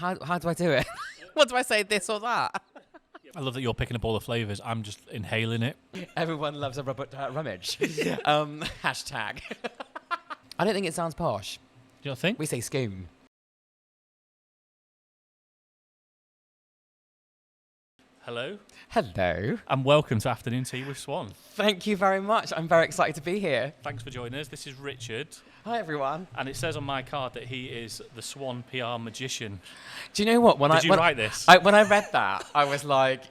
how do I do it? What do I say, this or that? I love that you're picking up all the flavours. I'm just inhaling it. Everyone loves a rummage. Hashtag. I don't think it sounds posh. Do you not think? We say scone. Hello. Hello. And welcome to Afternoon Tea with Swan. Thank you very much. I'm very excited to be here. Thanks for joining us. This is Richard. Hi, everyone. And it says on my card that he is the Swan PR magician. Do you know what? Did you write this? When I read that, I was like,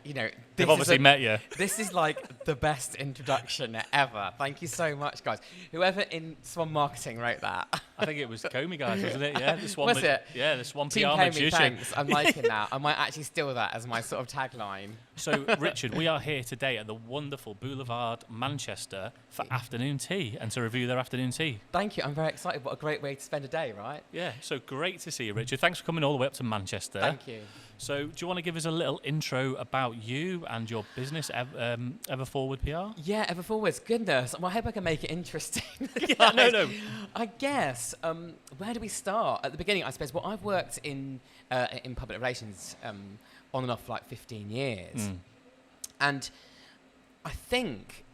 They've obviously met you. This is like the best introduction ever. Thank you so much, guys. Whoever in Swan Marketing wrote that. I think it was Comey guys, wasn't it? Yeah, the Swan. Was it? Yeah, the Swan Team PR Comey, magician. thanks. I'm liking that. I might actually steal that as my sort of tagline. So, Richard, we are here today at the wonderful Boulevard, Manchester, for afternoon tea and to review their afternoon tea. Thank you. I'm very excited. What a great way to spend a day, right? Yeah, so great to see you, Richard. Thanks for coming all the way up to Manchester. Thank you. So, do you want to give us a little intro about you and your business, Ever Forward PR? Yeah, Ever Forwards. Goodness. Well, I hope I can make it interesting. No. I guess, where do we start? At the beginning, I suppose, well, I've worked in public relations on and off for like 15 years. And I think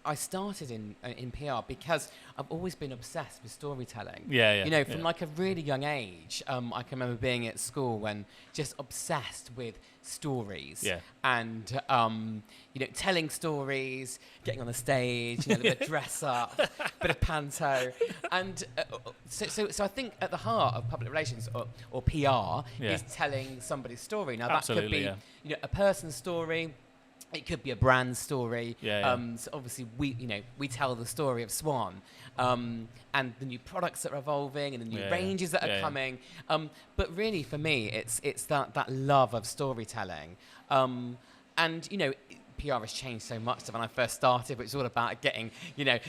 I started in PR because I've always been obsessed with storytelling. Yeah. From like a really young age, I can remember being at school and just obsessed with stories. Yeah. And, telling stories, getting on the stage, a bit of dress up, bit of panto. And so I think at the heart of public relations or PR is telling somebody's story. Now, that could be a person's story. It could be a brand story. So obviously, we tell the story of Swan and the new products that are evolving and the new ranges that are coming. But really, for me, it's that love of storytelling. PR has changed so much when I first started, which was all about getting,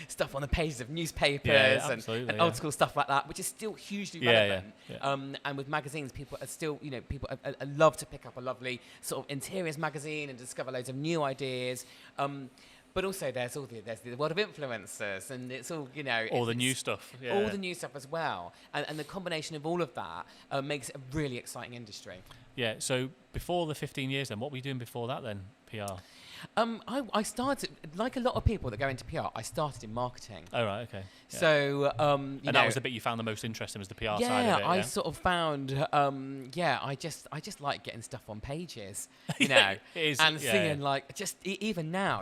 stuff on the pages of newspapers and old school stuff like that, which is still hugely relevant. And with magazines, people are still, people love to pick up a lovely sort of interiors magazine and discover loads of new ideas. But also there's the world of influencers, and it's all, all the new stuff. Yeah. All the new stuff as well. And the combination of all of that makes it a really exciting industry. Yeah, so before the 15 years then, what were you doing before that then, PR? I started, like a lot of people that go into PR, I started in marketing. Oh, right, okay. Yeah. So, and that was the bit you found the most interesting, was the PR side of it, yeah? I sort of found, I just like getting stuff on pages, It is, and seeing like, even now,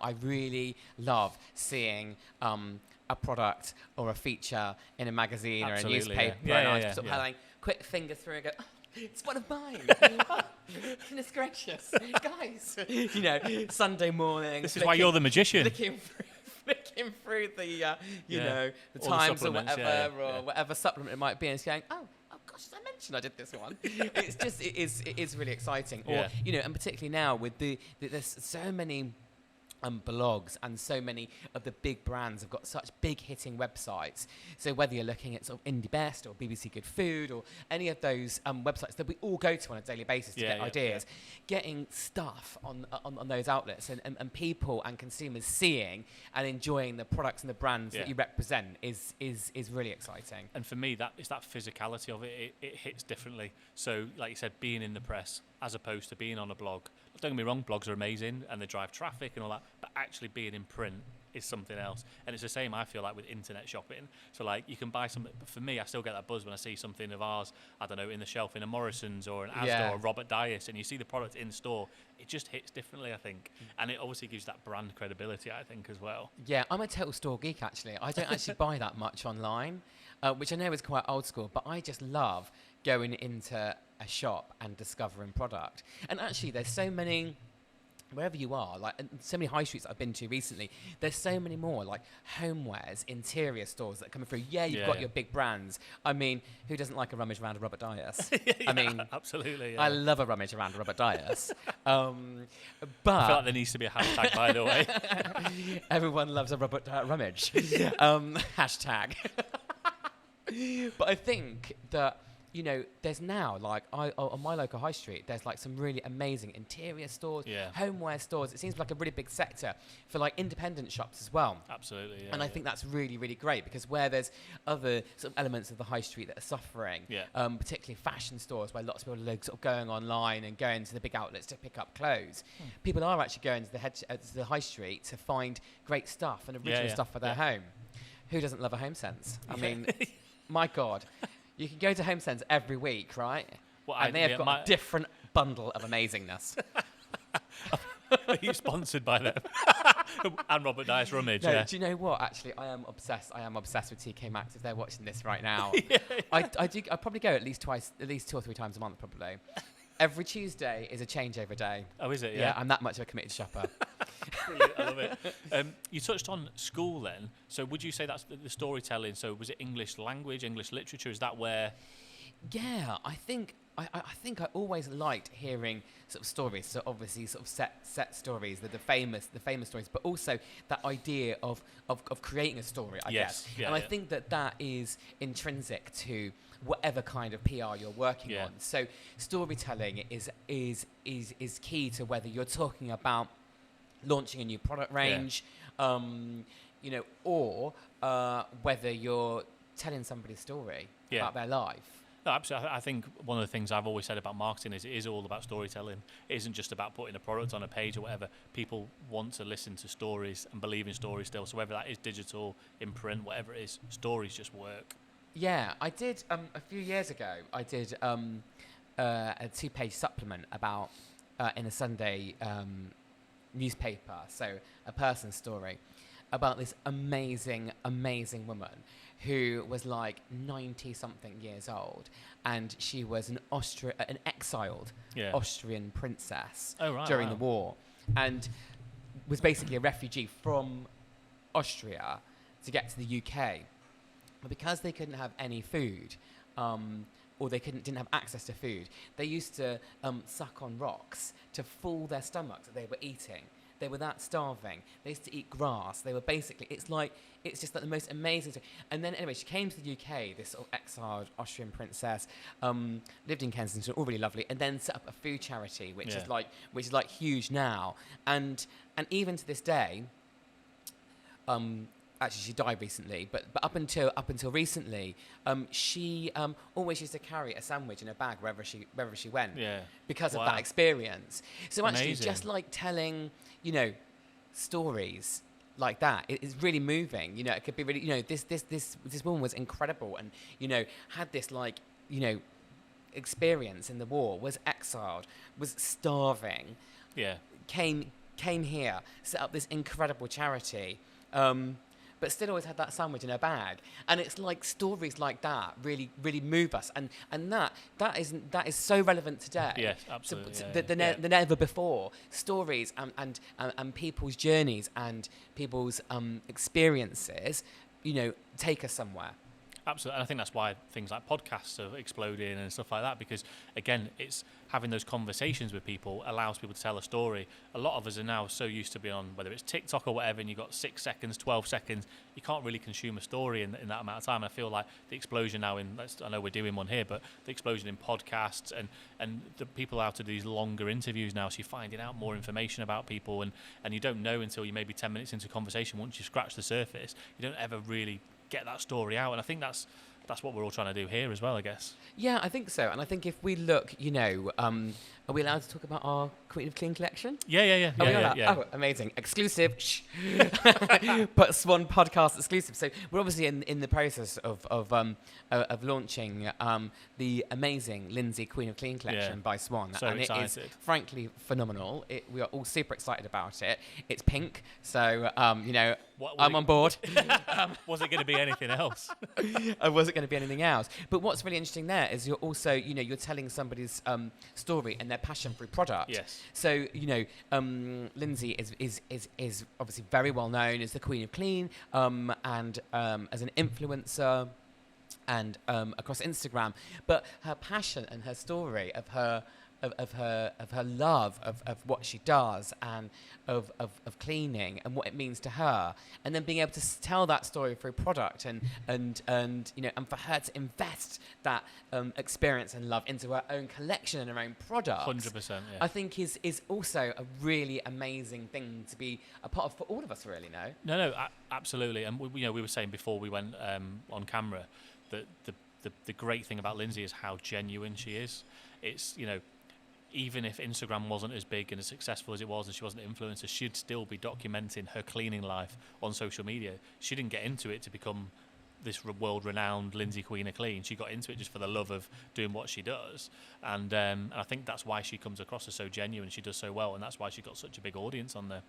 I really love seeing a product or a feature in a magazine or a newspaper, and I just sort of like quick finger through and go, oh, it's one of mine. Goodness gracious, guys! Sunday morning. This is why you're the magician. Flicking through the, the Times or whatever, or whatever supplement it might be, and it's going, oh gosh, as I mentioned, I did this one. It is really exciting. Or and particularly now with there's so many blogs, and so many of the big brands have got such big hitting websites. So whether you're looking at sort of Indie Best or BBC Good Food or any of those websites that we all go to on a daily basis to get ideas, getting stuff on those outlets and people and consumers seeing and enjoying the products and the brands that you represent is really exciting. And for me, it's that physicality of it. It hits differently. So like you said, being in the press as opposed to being on a blog. Don't get me wrong, blogs are amazing and they drive traffic and all that, but actually being in print is something else. And it's the same, I feel like, with internet shopping. So like you can buy something, but for me, I still get that buzz when I see something of ours, I don't know, in the shelf in a Morrison's or an Asda or Robert Dias, and you see the product in store, it just hits differently, I think. And it obviously gives that brand credibility, I think, as well. Yeah, I'm a total store geek, actually. I don't actually buy that much online, which I know is quite old school, but I just love going into a shop and discovering product. And actually, there's so many, wherever you are, like so many high streets I've been to recently, there's so many more like homewares, interior stores that are coming through. You've got your big brands. I mean, who doesn't like a rummage around a Robert Dias? I mean, absolutely. I love a rummage around a Robert Dias. But I feel like there needs to be a hashtag, by the way. Everyone loves a Robert rummage. Hashtag. But I think that you know, there's now like on my local high street, there's like some really amazing interior stores, homeware stores. It seems like a really big sector for like independent shops as well. Absolutely, yeah. And I think that's really, really great, because where there's other sort of elements of the high street that are suffering, particularly fashion stores where lots of people are sort of going online and going to the big outlets to pick up clothes, people are actually going to the high street to find great stuff and original stuff for their home. Who doesn't love a home sense? I mean, my God. You can go to Home Sense every week, right? Well, and they have got a different bundle of amazingness. Are you sponsored by them? And Robert Dice Rummage, No, do you know what? Actually, I am obsessed with TK Maxx. If they're watching this right now, I probably go at least 2 or 3 times a month, probably. Every Tuesday is a changeover day. Oh, is it? Yeah, I'm that much of a committed shopper. Brilliant, I love it. You touched on school then. So would you say that's the storytelling? So was it English language, English literature? Is that where? Yeah, I think I always liked hearing sort of stories. So obviously sort of set stories, the famous stories, but also that idea of creating a story, I guess. Yeah, and I think that is intrinsic to whatever kind of PR you're working on. So storytelling is key to whether you're talking about launching a new product range, you know, or whether you're telling somebody's story about their life. No, absolutely. I think one of the things I've always said about marketing is it is all about storytelling. It isn't just about putting a product on a page or whatever. People want to listen to stories and believe in stories still. So whether that is digital, in print, whatever it is, stories just work. Yeah, I did a few years ago. I did a 2-page supplement about in a Sunday newspaper, so a person's story about this amazing woman who was like 90-something years old, and she was an exiled Austrian princess during the war, and was basically a refugee from Austria to get to the UK. But because they couldn't have any food, or they didn't have access to food, they used to suck on rocks to full their stomachs that they were eating. They were that starving. They used to eat grass. They were basically, it's just like the most amazing thing. And then anyway, she came to the UK, this sort of exiled Austrian princess, lived in Kensington, all really lovely, and then set up a food charity, which is like huge now. And even to this day, actually, she died recently, but up until recently, she always used to carry a sandwich in a bag wherever she went, because of that experience. So actually, just like telling, you know, stories like that, it's really moving. You know, it could be really, you know, this woman was incredible, and you know, had this like, you know, experience in the war, was exiled, was starving, came here, set up this incredible charity. But still always had that sandwich in her bag. And it's like stories like that really, really move us. And that is so relevant today. Yes, absolutely. Than ever before. Stories and people's journeys and people's experiences, you know, take us somewhere. Absolutely. And I think that's why things like podcasts are exploding and stuff like that, because again, it's having those conversations with people allows people to tell a story. A lot of us are now so used to being on, whether it's TikTok or whatever, and you've got 6 seconds, 12 seconds, you can't really consume a story in that amount of time. And I feel like the explosion now I know we're doing one here, but the explosion in podcasts and the people are out to do these longer interviews now, so you're finding out more information about people, and you don't know until you maybe 10 minutes into conversation, once you scratch the surface, you don't ever really get that story out. And I think that's what we're all trying to do here as well, I guess. Yeah, I think so. And I think if we look, you know, are we allowed to talk about our Queen of Clean collection? Yeah. Oh, amazing. Exclusive. But Swan podcast exclusive. So we're obviously in the process of launching the amazing Lindsay Queen of Clean collection by Swan. So and excited. It is frankly phenomenal. We are all super excited about it. It's pink, so you know, I'm on board. Was it going to be anything else? Was it going to be anything else? But what's really interesting there is you're also, you know, you're telling somebody's story and their passion for a product. Yes. So, you know, Lindsay is obviously very well known as the Queen of Clean, and as an influencer and across Instagram. But her passion and her story of her her love of what she does and of cleaning and what it means to her, and then being able to tell that story through product and for her to invest that experience and love into her own collection and her own products. 100%. Yeah. I think is also a really amazing thing to be a part of for all of us, really. No, absolutely. And we were saying before we went on camera that the great thing about Lindsay is how genuine she is. It's, even if Instagram wasn't as big and as successful as it was and she wasn't an influencer, she'd still be documenting her cleaning life on social media. She didn't get into it to become this world-renowned Lindsay Queen of Clean. She got into it just for the love of doing what she does. And I think that's why she comes across as so genuine. She does so well, and that's why she got such a big audience on there.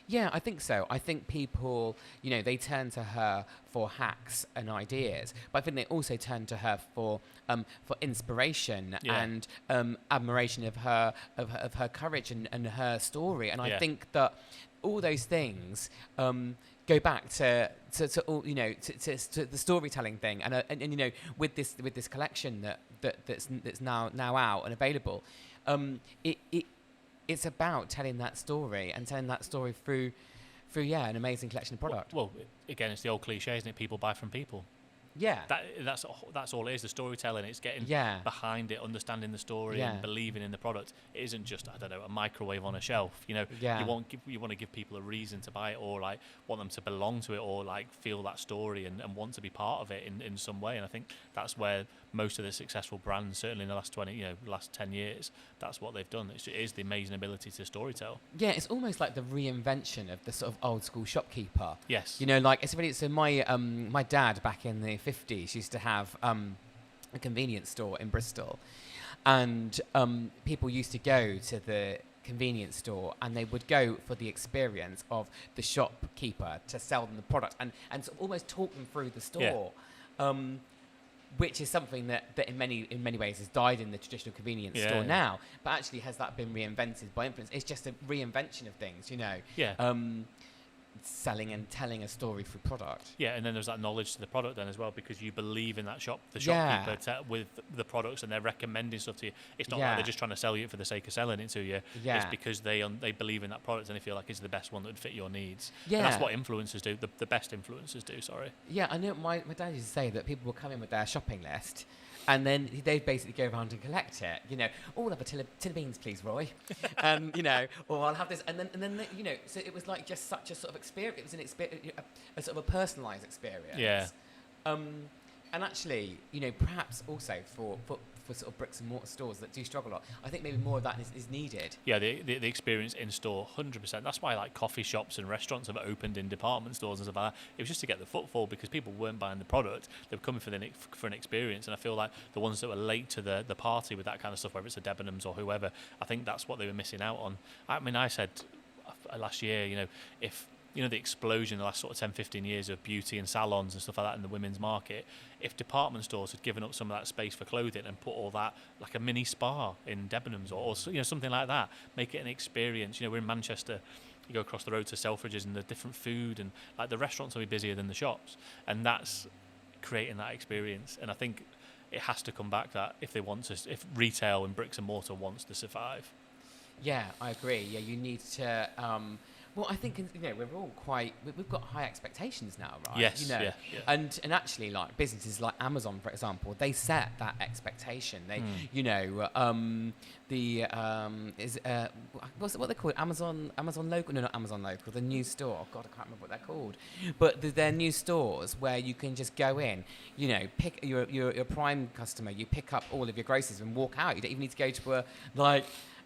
Yeah, I think so. I think people, they turn to her for hacks and ideas, but I think they also turn to her for inspiration and admiration of her courage and her story. And I think that all those things go back to all, to the storytelling thing. And with this collection that's now out and available, it's about telling that story and telling that story through an amazing collection of product. Well, again, it's the old cliche, isn't it? People buy from people. Yeah. That's all it is, the storytelling. It's getting behind it, understanding the story and believing in the product. It isn't just, a microwave on a shelf. You want to give people a reason to buy it, or like want them to belong to it, or like feel that story and want to be part of it in some way. And I think that's where most of the successful brands, certainly in the last 10 years, that's what they've done. It is the amazing ability to storytell. Yeah, it's almost like the reinvention of the sort of old school shopkeeper. Yes. It's really, so my dad back in the 50s used to have a convenience store in Bristol, and people used to go to the convenience store and they would go for the experience of the shopkeeper to sell them the product and to almost talk them through the store. Which is something that in many ways has died in the traditional convenience store now, but actually has that been reinvented by influence? It's just a reinvention of things, selling and telling a story through product. Yeah, and then there's that knowledge to the product then as well, because you believe in that shopkeeper with the products, and they're recommending stuff to you. It's not like they're just trying to sell you for the sake of selling it to you. Yeah. It's because they believe in that product and they feel like it's the best one that would fit your needs. Yeah. And that's what influencers do, the best influencers do, sorry. Yeah, I know my dad used to say that people would come in with their shopping list, and then they'd basically go around and collect it. I'll have a tin of beans, please, Roy. Or I'll have this. And then so it was like just such a sort of experience. It was an experience, a sort of a personalised experience. Yeah. And actually, perhaps also for sort of bricks and mortar stores that do struggle a lot, I think maybe more of that is needed. Yeah, the experience in store, 100%. That's why like coffee shops and restaurants have opened in department stores and stuff like that. It was just to get the footfall, because people weren't buying the product; they were coming for an experience. And I feel like the ones that were late to the party with that kind of stuff, whether it's the Debenhams or whoever, I think that's what they were missing out on. I mean, I said last year, if the explosion in the last sort of 10, 15 years of beauty and salons and stuff like that in the women's market, if department stores had given up some of that space for clothing and put all that, like a mini spa in Debenhams or something like that, make it an experience. We're in Manchester, you go across the road to Selfridges and the different food, and like the restaurants will be busier than the shops, and that's creating that experience. And I think it has to come back, that if retail and bricks and mortar wants to survive. Yeah, I agree. Yeah, you need to... well, I think we're all we've got high expectations now, right? Yes. Yeah. And actually, like businesses like Amazon, for example, they set that expectation. They, what's what they call it? Amazon Local? No, not Amazon Local. The new store. Oh God, I can't remember what they're called. But they're new stores where you can just go in. Pick your Prime customer. You pick up all of your groceries and walk out. You don't even need to go to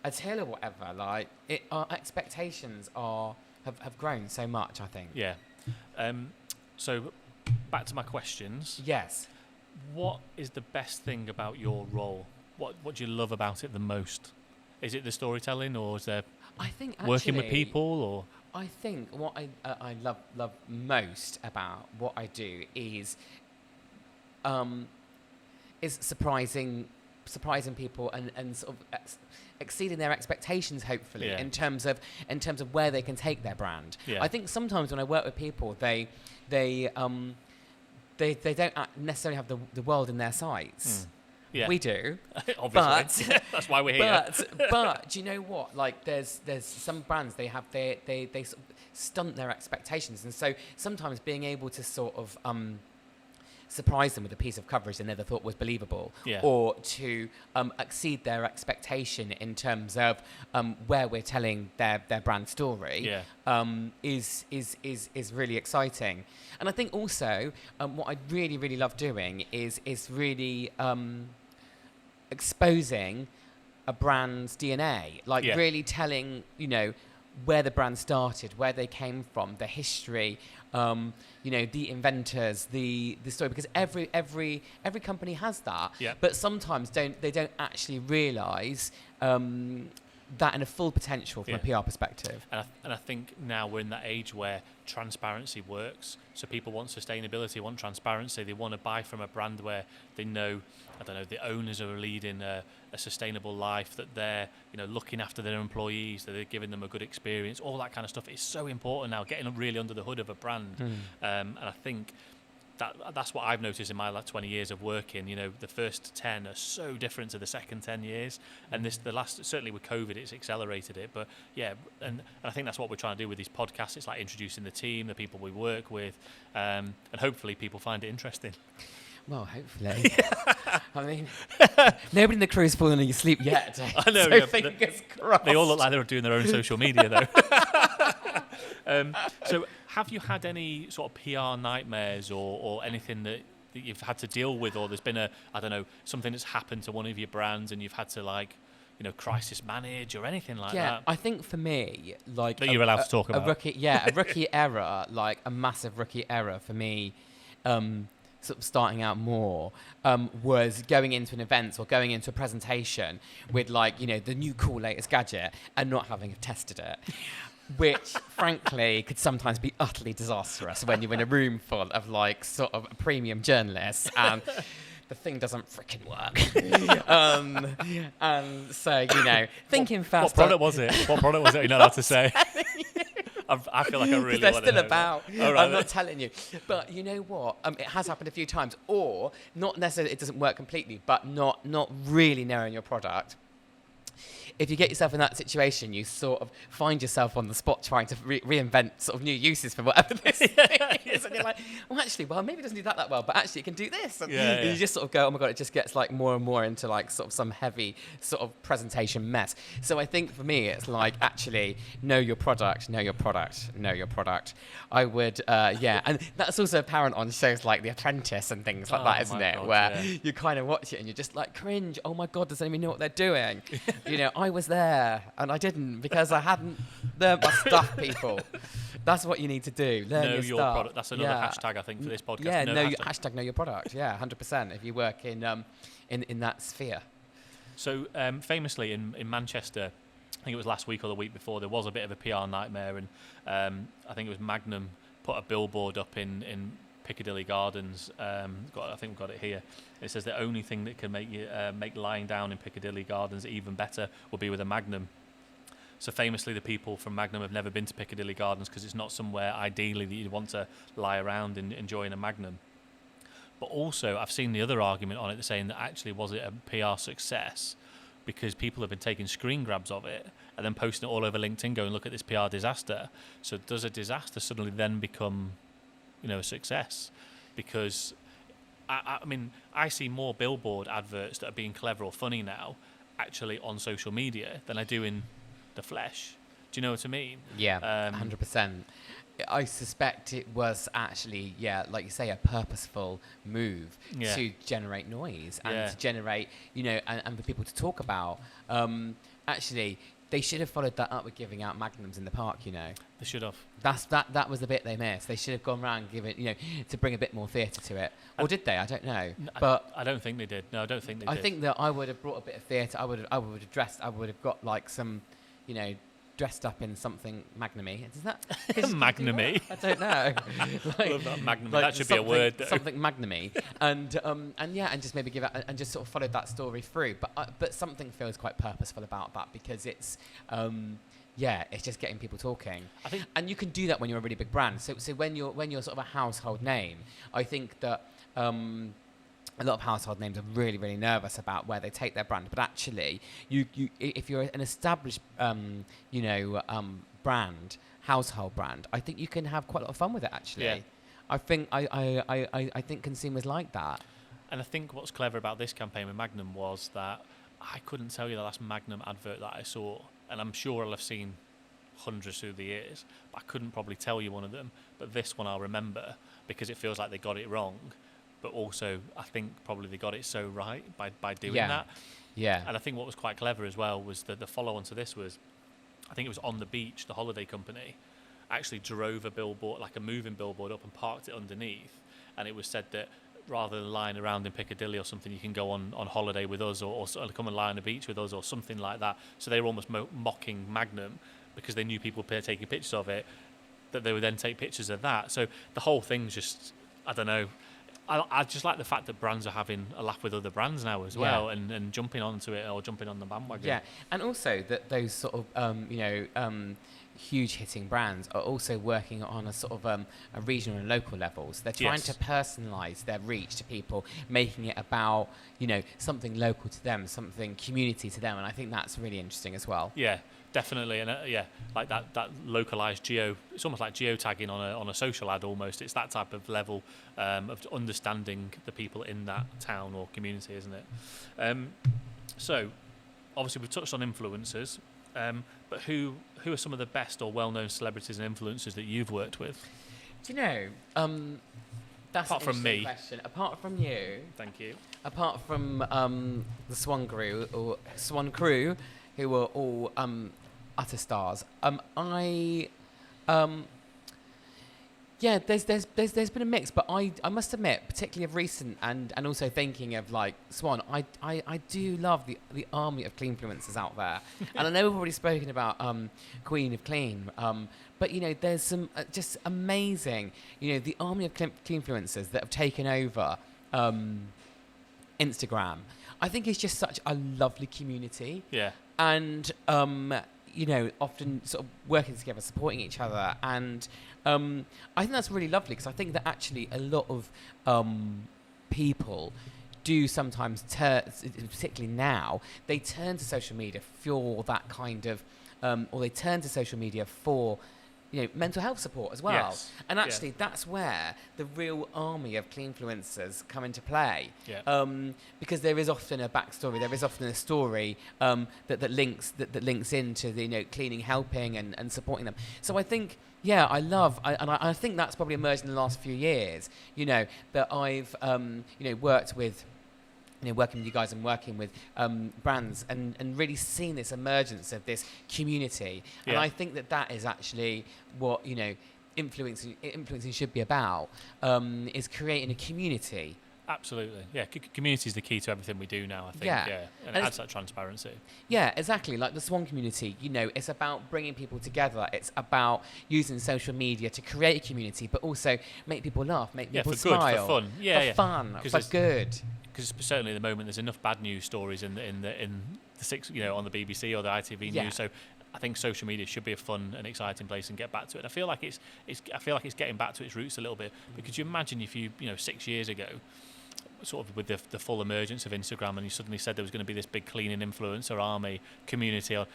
a till or whatever. Our expectations have grown so much, I think. Yeah. So back to my questions. Yes. What is the best thing about your role? What do you love about it the most? Is it the storytelling, or is there working with people, or? I think what I love most about what I do is surprising people and sort of exceeding their expectations, hopefully, in terms of where they can take their brand. Yeah. I think sometimes when I work with people, they don't necessarily have the world in their sights. Yeah. We do. Obviously. But that's why we're here. But do you know what? Like, there's some brands, they sort of stunt their expectations, and so sometimes being able to sort of surprise them with a piece of coverage they never thought was believable, or to exceed their expectation in terms of where we're telling their brand story, is really exciting. And I think also what I really, really love doing is really exposing a brand's DNA, like really telling, you know, where the brand started, where they came from, the history, you know, the inventors, the story, because every company has that, but sometimes they don't actually realise that in a full potential from a PR perspective. And I think now we're in that age where transparency works. So people want sustainability, want transparency. They want to buy from a brand where they know, I don't know, the owners are leading a sustainable life, that they're, you know, looking after their employees, that they're giving them a good experience. All that kind of stuff is so important now, getting really under the hood of a brand. And I think that's what I've noticed in my 20 years of working. You know, the first 10 are so different to the second 10 years, and the last, certainly with COVID, it's accelerated it. But yeah, and I think that's what we're trying to do with these podcasts. It's like introducing the team, the people we work with, and hopefully people find it interesting. Well, hopefully. I mean, nobody in the crew's fallen asleep yet. I know. So fingers crossed. They all look like they're doing their own social media, though. So have you had any sort of PR nightmares or anything that you've had to deal with, or there's been something that's happened to one of your brands and you've had to, like, you know, crisis manage or anything like that? Yeah, I think for me, like... That you're allowed to talk about. A rookie error, like a massive rookie error for me, sort of starting out more, was going into an event or going into a presentation with, like, you know, the new cool latest gadget and not having tested it, which frankly could sometimes be utterly disastrous when you're in a room full of, like, sort of premium journalists and the thing doesn't freaking work. And so, you know, thinking fast. What product was it? What product was it? You're not allowed to say. I feel like I really they're want still to know about. Oh, right. I'm not telling you. But you know what? It has happened a few times. Or, not necessarily it doesn't work completely, but not really knowing your product. If you get yourself in that situation, you sort of find yourself on the spot trying to reinvent sort of new uses for whatever this thing is. And you're like, well, actually, maybe it doesn't do that well, but actually it can do this. And you just sort of go, oh my God, it just gets, like, more and more into, like, sort of some heavy sort of presentation mess. So I think for me, it's like, actually, know your product. I would, and that's also apparent on shows like The Apprentice and things like that, isn't it? God, where you kind of watch it and you're just like, cringe, oh my God, does anyone know what they're doing? You know, I was there and I didn't because I hadn't learned my stuff, people. That's what you need to do. Learn know your stuff. product. That's another hashtag, I think, for this podcast. Yeah, hashtag know your product. Yeah, 100%. If you work in that sphere. So famously in Manchester, I think it was last week or the week before, there was a bit of a PR nightmare, and I think it was Magnum put a billboard up in Piccadilly Gardens. I think we've got it here. It says the only thing that can make lying down in Piccadilly Gardens even better will be with a Magnum. So famously, the people from Magnum have never been to Piccadilly Gardens because it's not somewhere ideally that you'd want to lie around and enjoying a Magnum. But also, I've seen the other argument on it, saying that actually was it a PR success because people have been taking screen grabs of it and then posting it all over LinkedIn going, look at this PR disaster. So does a disaster suddenly then become, you know, a success? Because, I mean, I see more billboard adverts that are being clever or funny now actually on social media than I do in the flesh. Do you know what I mean? Yeah, 100%. I suspect it was actually, like you say, a purposeful move to generate noise and to generate, you know, and for people to talk about. Actually, they should have followed that up with giving out Magnums in the park, you know. They should have. That was the bit they missed. They should have gone around and given, you know, to bring a bit more theatre to it. Or did they? I don't know. But I don't think they did. No, I don't think they did. I think that I would have brought a bit of theatre. I would have dressed. I would have got, like, some, you know, dressed up in something Magnum-y. Is that Magnum-y? I don't know. Like, love that Magnum. Like that should be a word. Something Magnum-y, and just maybe give it and just sort of followed that story through. But something feels quite purposeful about that because it's it's just getting people talking. I think, and you can do that when you're a really big brand. So when you're sort of a household name, I think that a lot of household names are really, really nervous about where they take their brand. But actually, if you're an established, brand, household brand, I think you can have quite a lot of fun with it. Actually, Yeah. I think consumers like that. And I think what's clever about this campaign with Magnum was that I couldn't tell you the last Magnum advert that I saw, and I'm sure I'll have seen hundreds through the years, but I couldn't probably tell you one of them. But this one I'll remember because it feels like they got it wrong, but also I think probably they got it so right by doing that. Yeah. And I think what was quite clever as well was that the follow-on to this was, I think it was On the Beach, the holiday company, actually drove a billboard, like a moving billboard up and parked it underneath, and it was said that rather than lying around in Piccadilly or something, you can go on holiday with us or come and lie on the beach with us or something like that. So they were almost mocking Magnum because they knew people were taking pictures of it, that they would then take pictures of that. So the whole thing's just, I don't know. I just like the fact that brands are having a laugh with other brands now as well, and jumping onto it or jumping on the bandwagon. Yeah, and also that those sort of huge hitting brands are also working on a sort of a regional and local levels. They're trying to personalise their reach to people, making it about something local to them, something community to them, and I think that's really interesting as well. Yeah. Definitely, and like that localized it's almost like geotagging on a social ad almost. It's that type of level of understanding the people in that town or community, isn't it? So, obviously we've touched on influencers, but who are some of the best or well-known celebrities and influencers that you've worked with? Do you know? That's apart an from me, question. Apart from you, thank you. Apart from the Swan crew, who were all utter stars. There's been a mix, but I must admit, particularly of recent and also thinking of like Swan, I do love the army of Clean-fluencers out there. And I know we've already spoken about Queen of Clean, but there's some just amazing, the army of Clean-fluencers that have taken over Instagram. I think it's just such a lovely community. Yeah. And often sort of working together, supporting each other, and I think that's really lovely because I think that actually a lot of people do sometimes particularly now, they turn to social media for that kind of, or they turn to social media for mental health support as well. Yes. And actually that's where the real army of Clean-fluencers come into play. Yeah. Because there is often a backstory, there is often a story that links into the cleaning, helping and supporting them. So I think, I think that's probably emerged in the last few years, that I've worked with working with you guys and working with brands and really seeing this emergence of this community. Yeah. And I think that is actually what, influencing should be about, is creating a community. Absolutely. Yeah, community is the key to everything we do now, I think. Yeah. And it adds that transparency. Yeah, exactly. Like the Swan community, it's about bringing people together. It's about using social media to create a community, but also make people laugh, make people smile. Yeah, for fun. Yeah, for fun, for good. Because certainly at the moment there's enough bad news stories in the six, on the BBC or the ITV news. So I think social media should be a fun and exciting place and get back to it. And I feel like it's getting back to its roots a little bit. Because you imagine if you 6 years ago, sort of with the full emergence of Instagram, and you suddenly said there was going to be this big cleaning influencer army community, or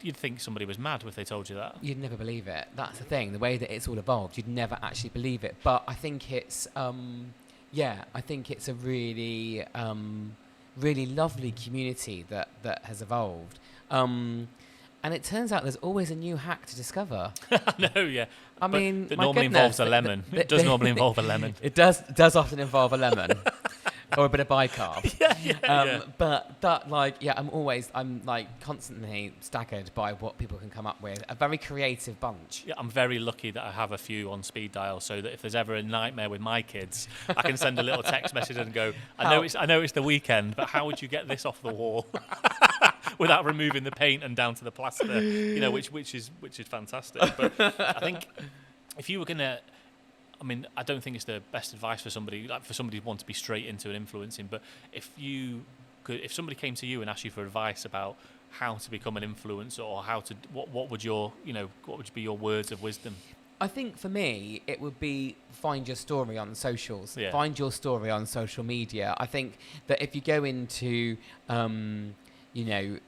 you'd think somebody was mad if they told you that. You'd never believe it. That's the thing. The way that it's all evolved, you'd never actually believe it. But I think it's I think it's a really, really lovely community that has evolved. And it turns out there's always a new hack to discover. No, yeah. I mean, that normally involves a lemon. It does normally involve a lemon. It does often involve a lemon. Or a bit of bicarb. But that, I'm constantly staggered by what people can come up with. A very creative bunch. Yeah, I'm very lucky that I have a few on speed dial, so that if there's ever a nightmare with my kids, I can send a little text message and go, I know it's the weekend, but how would you get this off the wall without removing the paint and down to the plaster? Which is fantastic. But I think if you were gonna, I don't think it's the best advice for somebody who wants to be straight into an influencing. But if somebody came to you and asked you for advice about how to become an influencer, or what would be your words of wisdom? I think for me, it would be find your story on socials. Yeah. Find your story on social media. I think that if you go into, you know,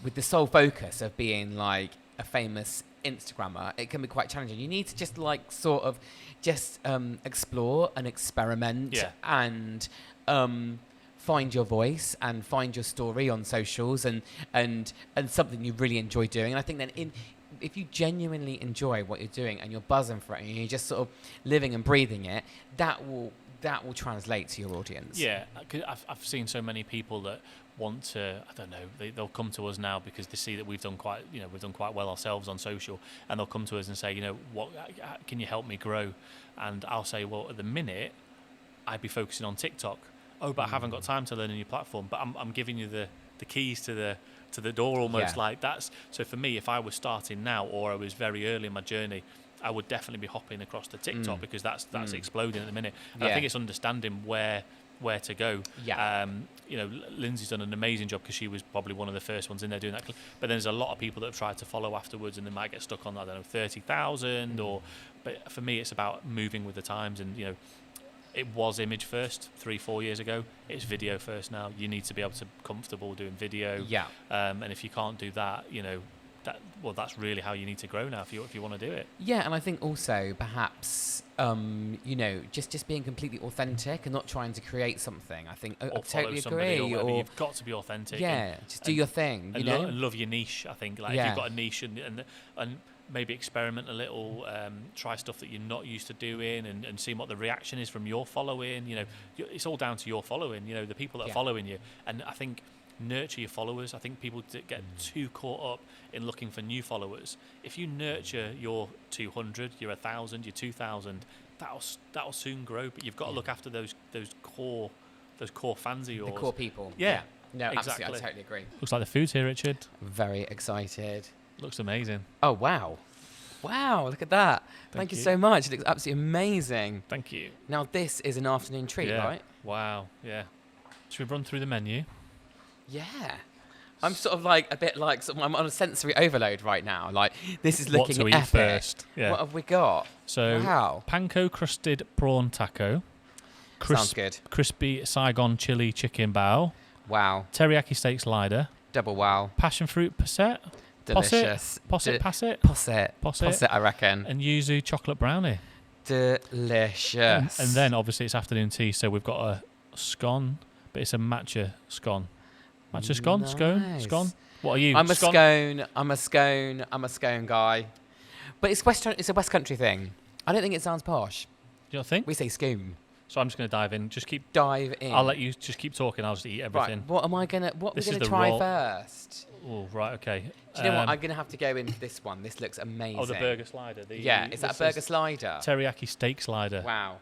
with the sole focus of being like a famous Instagrammer, it can be quite challenging. You need to just like sort of just explore and experiment and find your voice and find your story on socials and something you really enjoy doing. And I think then if you genuinely enjoy what you're doing and you're buzzing for it and you're just sort of living and breathing it, that will translate to your audience. Yeah, 'cause I've seen so many people that want to, I don't know, they'll come to us now because they see that we've done quite well ourselves on social, and they'll come to us and say, you know, what can you help me grow? And I'll say, well, at the minute, I'd be focusing on TikTok. Oh, but I haven't got time to learn a new platform. But I'm giving you the keys to the door almost. Like that's, so for me, if I was starting now or I was very early in my journey, I would definitely be hopping across to TikTok because that's exploding at the minute. And I think it's understanding where to go. Yeah. You know, Lindsay's done an amazing job because she was probably one of the first ones in there doing that. But then there's a lot of people that have tried to follow afterwards and they might get stuck on, I don't know, 30,000 but for me, it's about moving with the times. And, you know, it was image first 3-4 years ago. It's video first now. You need to be able to be comfortable doing video. Yeah. And if you can't do that, you know, that's really how you need to grow now if you want to do it. Yeah, and I think also perhaps you know, just being completely authentic and not trying to create something. I think I totally agree. Or you've got to be authentic. Yeah, just do your thing. You know, and love your niche. I think like if you've got a niche and maybe experiment a little, try stuff that you're not used to doing, and see what the reaction is from your following. You know, it's all down to your following. You know, the people that are following you, and I think nurture your followers. I think people get too caught up in looking for new followers. If you nurture your 200, your 1,000, your 2,000, that'll soon grow. But you've got to look after those core fans of yours. The core people. Yeah. No, exactly. Absolutely, I totally agree. Looks like the food's here, Richard. Very excited. Looks amazing. Oh, wow. Wow, look at that. Thank you so much. It looks absolutely amazing. Thank you. Now, this is an afternoon treat, right? Wow, yeah. Should we run through the menu? Yeah. I'm sort of like a bit like I'm on a sensory overload right now. Like, this is looking eat epic. First. Yeah. What have we got? So, Panko crusted prawn taco. Sounds good. Crispy Saigon chili chicken bao. Wow. Teriyaki steak slider. Double wow. Passionfruit posset. Delicious. Posset, I reckon. And yuzu chocolate brownie. Delicious. And then, obviously, it's afternoon tea, so we've got a scone, but it's a matcha scone. Matcha scone? Nice. Scone? What are you? I'm a scone guy. But it's a West Country thing. I don't think it sounds posh. You don't think? We say scone. So I'm just going to dive in. Dive in. I'll let you just keep talking. I'll just eat everything. Right. What are we going to try first? Oh, right, okay. Do you know what? I'm going to have to go into this one. This looks amazing. Oh, the burger slider. Is that a burger slider? Teriyaki steak slider. Wow.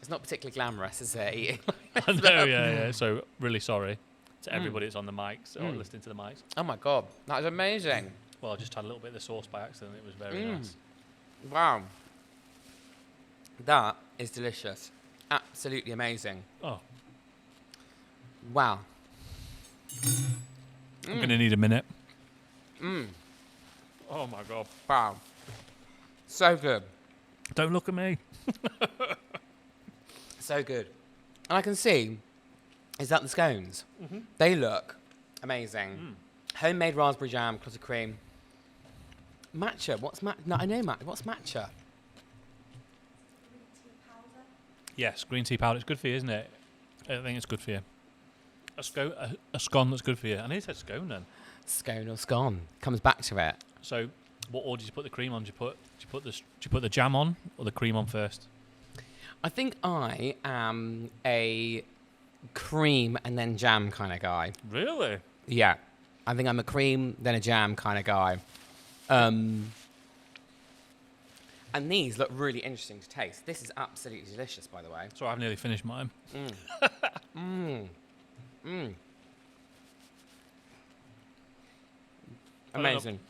It's not particularly glamorous, is it? Eating I know, yeah. So, really sorry to everybody that's on the mics or listening to the mics. Oh, my God. That is amazing. Well, I just had a little bit of the sauce by accident. It was very nice. Wow. That is delicious. Absolutely amazing. Oh. Wow. I'm going to need a minute. Oh, my God. Wow. So good. Don't look at me. So good. And I can see, is that the scones? Mm-hmm. They look amazing. Homemade raspberry jam, clotted cream. Matcha. What's matcha? No, I know matcha. What's matcha? Yes, green tea powder. It's good for you, isn't it? I think it's good for you. A scone that's good for you. I need to say scone then. Scone or scone. Comes back to it. So, what order do you put the cream on? Do you put the jam on or the cream on first? I think I am a cream and then jam kind of guy. Really? Yeah. I think I'm a cream, then a jam kind of guy. And these look really interesting to taste. This is absolutely delicious, by the way. So I've nearly finished mine. Amazing.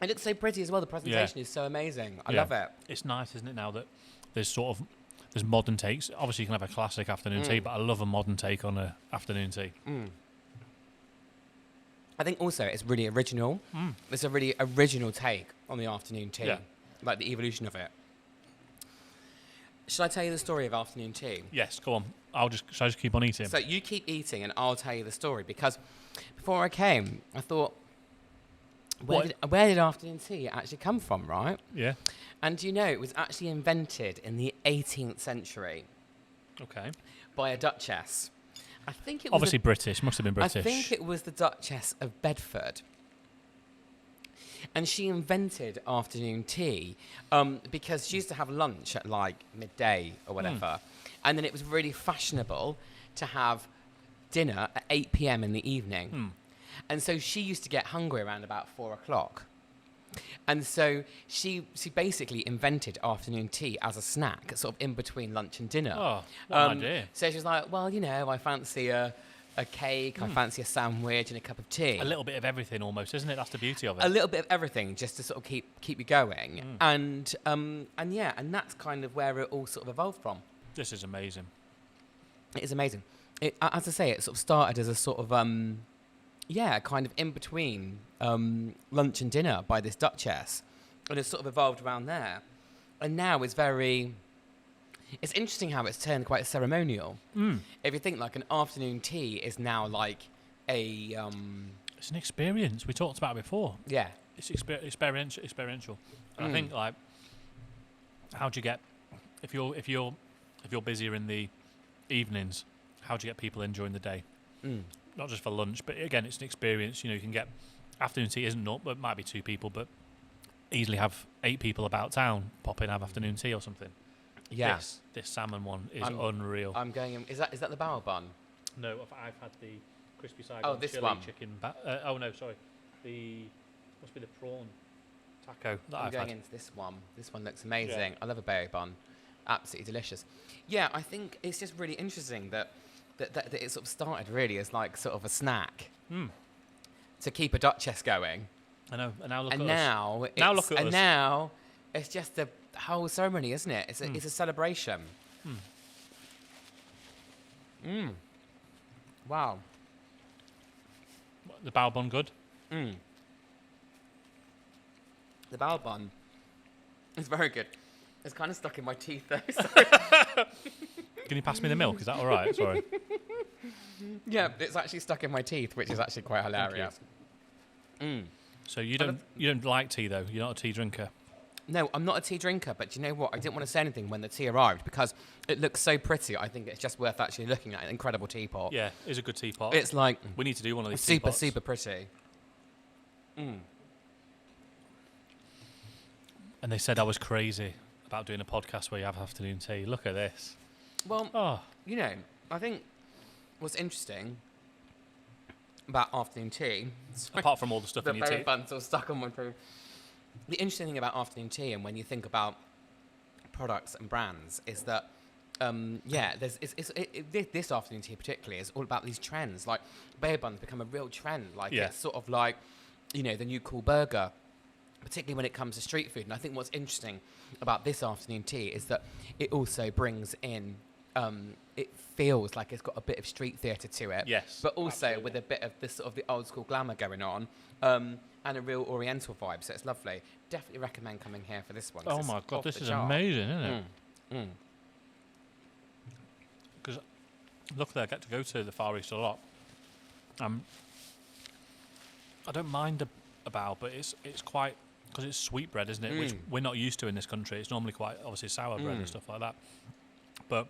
It looks so pretty as well. The presentation is so amazing. I love it. It's nice, isn't it, now that there's modern takes. Obviously, you can have a classic afternoon tea, but I love a modern take on an afternoon tea. I think also it's really original. It's a really original take on the afternoon tea. Yeah. like the evolution of it. Should I tell you the story of afternoon tea? Yes, go on. Shall I just keep on eating? So you keep eating and I'll tell you the story, because before I came, I thought, where did afternoon tea actually come from, right? Yeah. And it was actually invented in the 18th century. Okay. By a duchess. I think it was obviously British. Must have been British. I think it was the Duchess of Bedford. And she invented afternoon tea because she used to have lunch at like midday or whatever. And then it was really fashionable to have dinner at 8 p.m. in the evening. And so she used to get hungry around about 4 o'clock. And so she basically invented afternoon tea as a snack, sort of in between lunch and dinner. Oh, what an idea. So she was like, well, I fancy a cake, I fancy a sandwich and a cup of tea. A little bit of everything almost, isn't it? That's the beauty of it. A little bit of everything, just to sort of keep you going. And that's kind of where it all sort of evolved from. This is amazing. It is amazing. As I say, it sort of started as a sort of, kind of in between lunch and dinner by this duchess. And it's sort of evolved around there. And now it's interesting how it's turned quite ceremonial. If you think like an afternoon tea is now like a... It's an experience. We talked about it before. Yeah. It's experiential. And I think like, how do you get... If you're busier in the evenings, how do you get people in during the day? Not just for lunch, but again, it's an experience. You can get afternoon tea isn't not, but it might be 2 people, but easily have 8 people about town pop in, have afternoon tea or something. Yeah. This salmon one is unreal. I'm going in. Is that the bao bun? No, I've had the crispy Saigon. Oh, this chili one. Chicken. Oh no, sorry. Must be the prawn taco that I'm I've going had. into this one. This one looks amazing. Yeah. I love a bao bun. Absolutely delicious. Yeah, I think it's just really interesting that it sort of started really as like sort of a snack to keep a duchess going. I know. And now look and at now us. Now look at us. And now it's just a whole ceremony, isn't it? It's a celebration. Wow. The bao bun good? The bao bun is very good. It's kind of stuck in my teeth though. Sorry. Can you pass me the milk? Is that all right? Sorry. Yeah, it's actually stuck in my teeth, which is actually quite hilarious. So you don't like tea though? You're not a tea drinker? No, I'm not a tea drinker, but you know what? I didn't want to say anything when the tea arrived because it looks so pretty. I think it's just worth actually looking at. An incredible teapot. Yeah, it's a good teapot. It's like... We need to do one of these super, teapots. super pretty. And they said I was crazy about doing a podcast where you have afternoon tea. Look at this. Well, I think what's interesting about afternoon tea... Apart from all the stuff in your the teeth. buns all stuck on my throat. The interesting thing about afternoon tea, and when you think about products and brands, is that this afternoon tea particularly is all about these trends. Like bear buns become a real trend. Like it's sort of like the new cool burger, particularly when it comes to street food. And I think what's interesting about this afternoon tea is that it also brings in. It feels like it's got a bit of street theatre to it. Yes, but also absolutely. with a bit of this sort of the old school glamour going on. And a real oriental vibe, so it's lovely. Definitely recommend coming here for this one. Oh my God, this is amazing, isn't it? Because luckily I get to go to the Far East a lot. I don't mind a bao, but it's quite, because it's sweet bread, isn't it? Which we're not used to in this country. It's normally quite obviously sour bread and stuff like that. But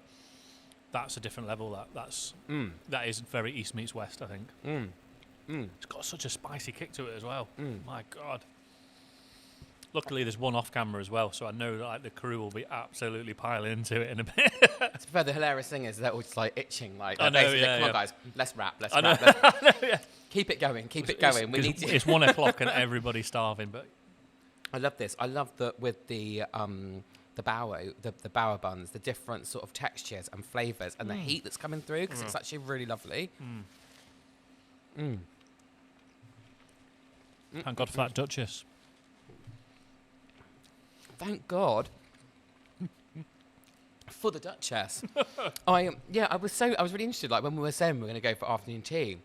that's a different level. That is very East meets West, I think. It's got such a spicy kick to it as well. My God. Luckily, there's one off camera as well, so I know that the crew will be absolutely piling into it in a bit. To be fair, the hilarious thing is they're all just like itching. Like, I know, come on, guys, let's wrap. Keep it going. We need to. It's 1 o'clock and everybody's starving. But I love this. I love that with the bao buns, the different sort of textures and flavours and the heat that's coming through because it's actually really lovely. Thank God for that Duchess. Thank God for the Duchess. I was really interested. Like when we were saying we were going to go for afternoon tea.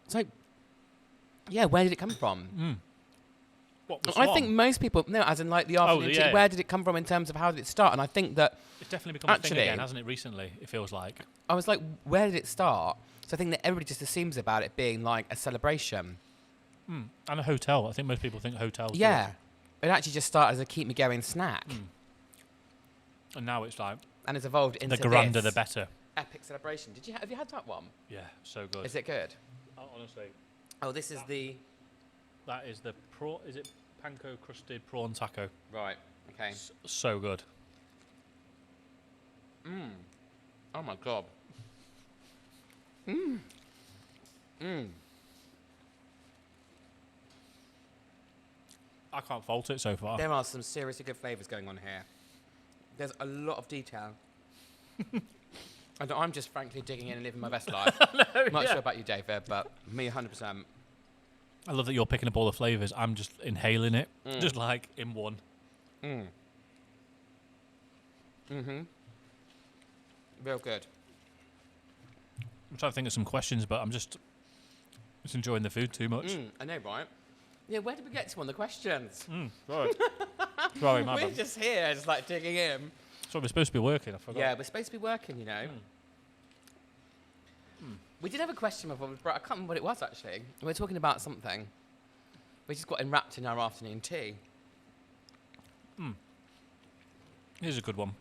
It's like, where did it come from? What was I Swan? think most people, no, as in like the afternoon tea, where did it come from in terms of how did it start? And I think that it's definitely become a thing again, hasn't it, recently, it feels like. I was like, where did it start? So I think that everybody just assumes about it being like a celebration. And a hotel. I think most people think hotels. Yeah. It actually just started as a keep me going snack. And now it's like... And it's evolved into the grander, the better. Epic celebration. Have you had that one? Yeah, so good. Is it good? Honestly. Oh, this is the... That is the prawn... Is it Panko crusted prawn taco? Right, okay. So good. Oh my God. I can't fault it so far. There are some seriously good flavours going on here. There's a lot of detail. And I'm just frankly digging in and living my best life. I'm not sure about you, David, but me 100%. I love that you're picking up all the flavours. I'm just inhaling it, just like in one. Real good. I'm trying to think of some questions, but I'm just enjoying the food too much. I know, right? Yeah, where did we get to on the questions? Sorry. Sorry, my We're bad. just here, just like digging in. So we're supposed to be working, I forgot. Yeah, we're supposed to be working, you know. We did have a question before, but I can't remember what it was actually. We were talking about something. We just got enwrapped in our afternoon tea. Here's a good one.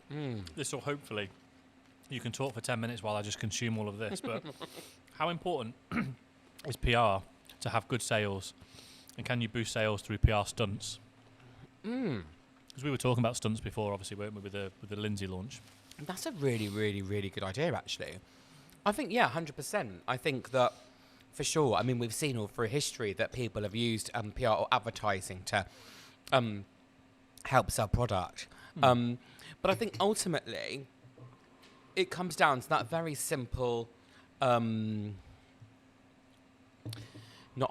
This will hopefully... You can talk for 10 minutes while I just consume all of this, but how important is PR to have good sales? And can you boost sales through PR stunts? Because we were talking about stunts before, obviously, weren't we, with the Lindsay launch? That's a really, really, really good idea, actually. I think, yeah, 100%. I think that, for sure, I mean, we've seen all through history that people have used PR or advertising to help sell product. But I think ultimately, it comes down to that very simple, not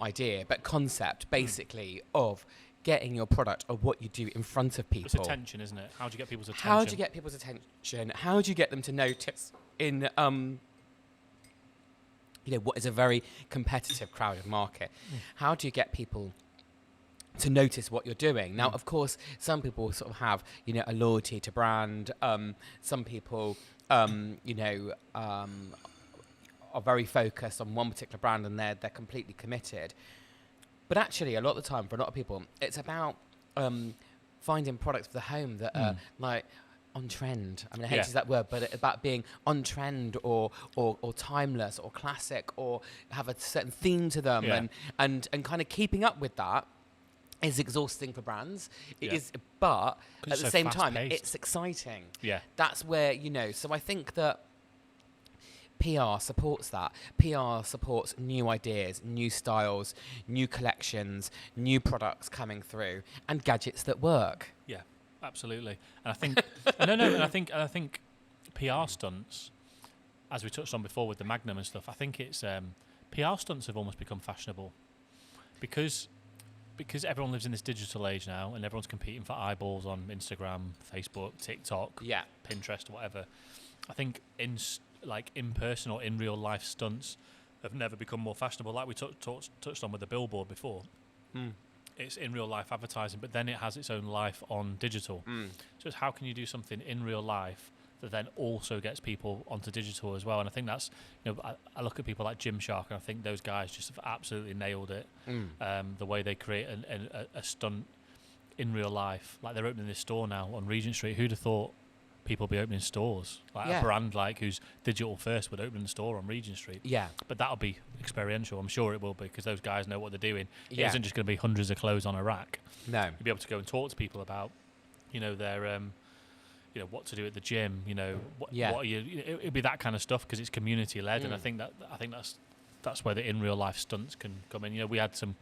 idea, but concept, basically, of getting your product or what you do in front of people. It's attention, isn't it? How do you get people's attention? How do you get people's attention? How do you get them to notice in, what is a very competitive, crowded market? How do you get people to notice what you're doing? Now, of course, some people sort of have, a loyalty to brand. Some people, are very focused on one particular brand and they're completely committed. But actually, a lot of the time, for a lot of people, it's about finding products for the home that are like on trend. I mean, I hate to use that word, but it's about being on trend or timeless or classic or have a certain theme to them and kind of keeping up with that is exhausting for brands. It is, but at the same time, it's exciting. Yeah, that's where So I think that PR supports that. PR supports new ideas, new styles, new collections, new products coming through, and gadgets that work. Yeah, absolutely. And I think and I think PR stunts, as we touched on before with the Magnum and stuff, I think it's PR stunts have almost become fashionable because everyone lives in this digital age now and everyone's competing for eyeballs on Instagram, Facebook, TikTok, Pinterest, whatever. I think in person or in real life stunts have never become more fashionable. Like we touched on with the billboard before. It's in real life advertising, but then it has its own life on digital. So it's how can you do something in real life that then also gets people onto digital as well? And I think that's, I look at people like Gymshark and I think those guys just have absolutely nailed it. The way they create a stunt in real life. Like they're opening this store now on Regent Street. Who'd have thought people be opening stores? Like a brand who's digital first would open a store on Regent Street. Yeah. But that'll be experiential. I'm sure it will be because those guys know what they're doing. It isn't just going to be hundreds of clothes on a rack. No. You'll be able to go and talk to people about, their... what to do at the gym, what are you? It'd be that kind of stuff because it's community led, and I think that's where the in real life stunts can come in. We had some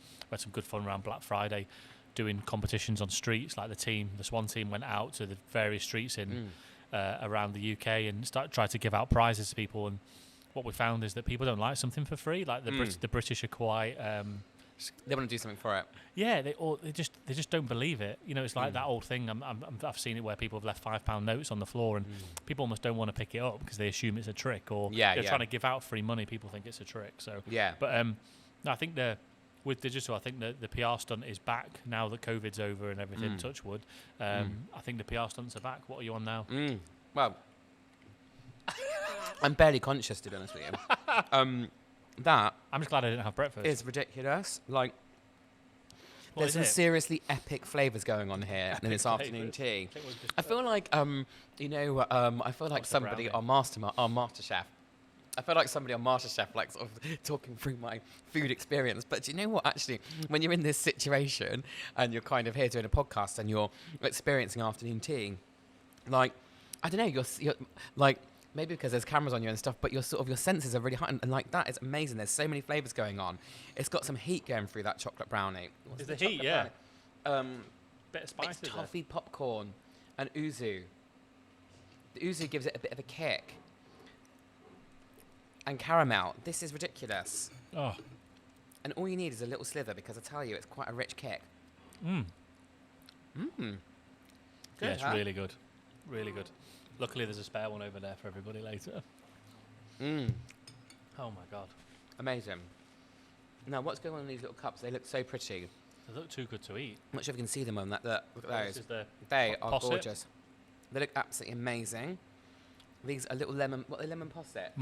good fun around Black Friday, doing competitions on streets. Like the Swan team went out to the various streets in around the UK and tried to give out prizes to people. And what we found is that people don't like something for free. Like the British are quite. They want to do something for it. Yeah, they just don't believe it. It's like that old thing. I've seen it where people have left £5 notes on the floor, and people almost don't want to pick it up because they assume it's a trick, or they're trying to give out free money. People think it's a trick. So but I think with digital, I think the PR stunt is back now that COVID's over and everything. Touch wood. I think the PR stunts are back. What are you on now? Well, I'm barely conscious, to be honest with you. That I'm just glad I didn't have breakfast. is ridiculous. Like, What there's is some it? seriously epic flavours going on here in this afternoon tea. I feel like, I feel like What's the somebody brownie? on MasterChef. I feel like somebody on MasterChef, like, sort of talking through my food experience. But do you know what? Actually, when you're in this situation and you're kind of here doing a podcast and you're experiencing afternoon tea, like, I don't know, you're like, maybe because there's cameras on you and stuff, but your senses are really heightened, and like that is amazing. There's so many flavours going on. It's got some heat going through that chocolate brownie. What's Is the chocolate heat? Yeah. brownie? Bit of spice. It's toffee popcorn and uzu. The uzu gives it a bit of a kick. And caramel. This is ridiculous. Oh. And all you need is a little slither, because I tell you, it's quite a rich kick. Good, Good, yeah, it's huh? really good. Really good. Luckily, there's a spare one over there for everybody later. Oh my god. Amazing. Now, what's going on in these little cups? They look so pretty. They look too good to eat. I'm not sure if you can see them on that. Look at This those. is the They are posset. gorgeous. They look absolutely amazing. These are little lemon. What are they, lemon possets?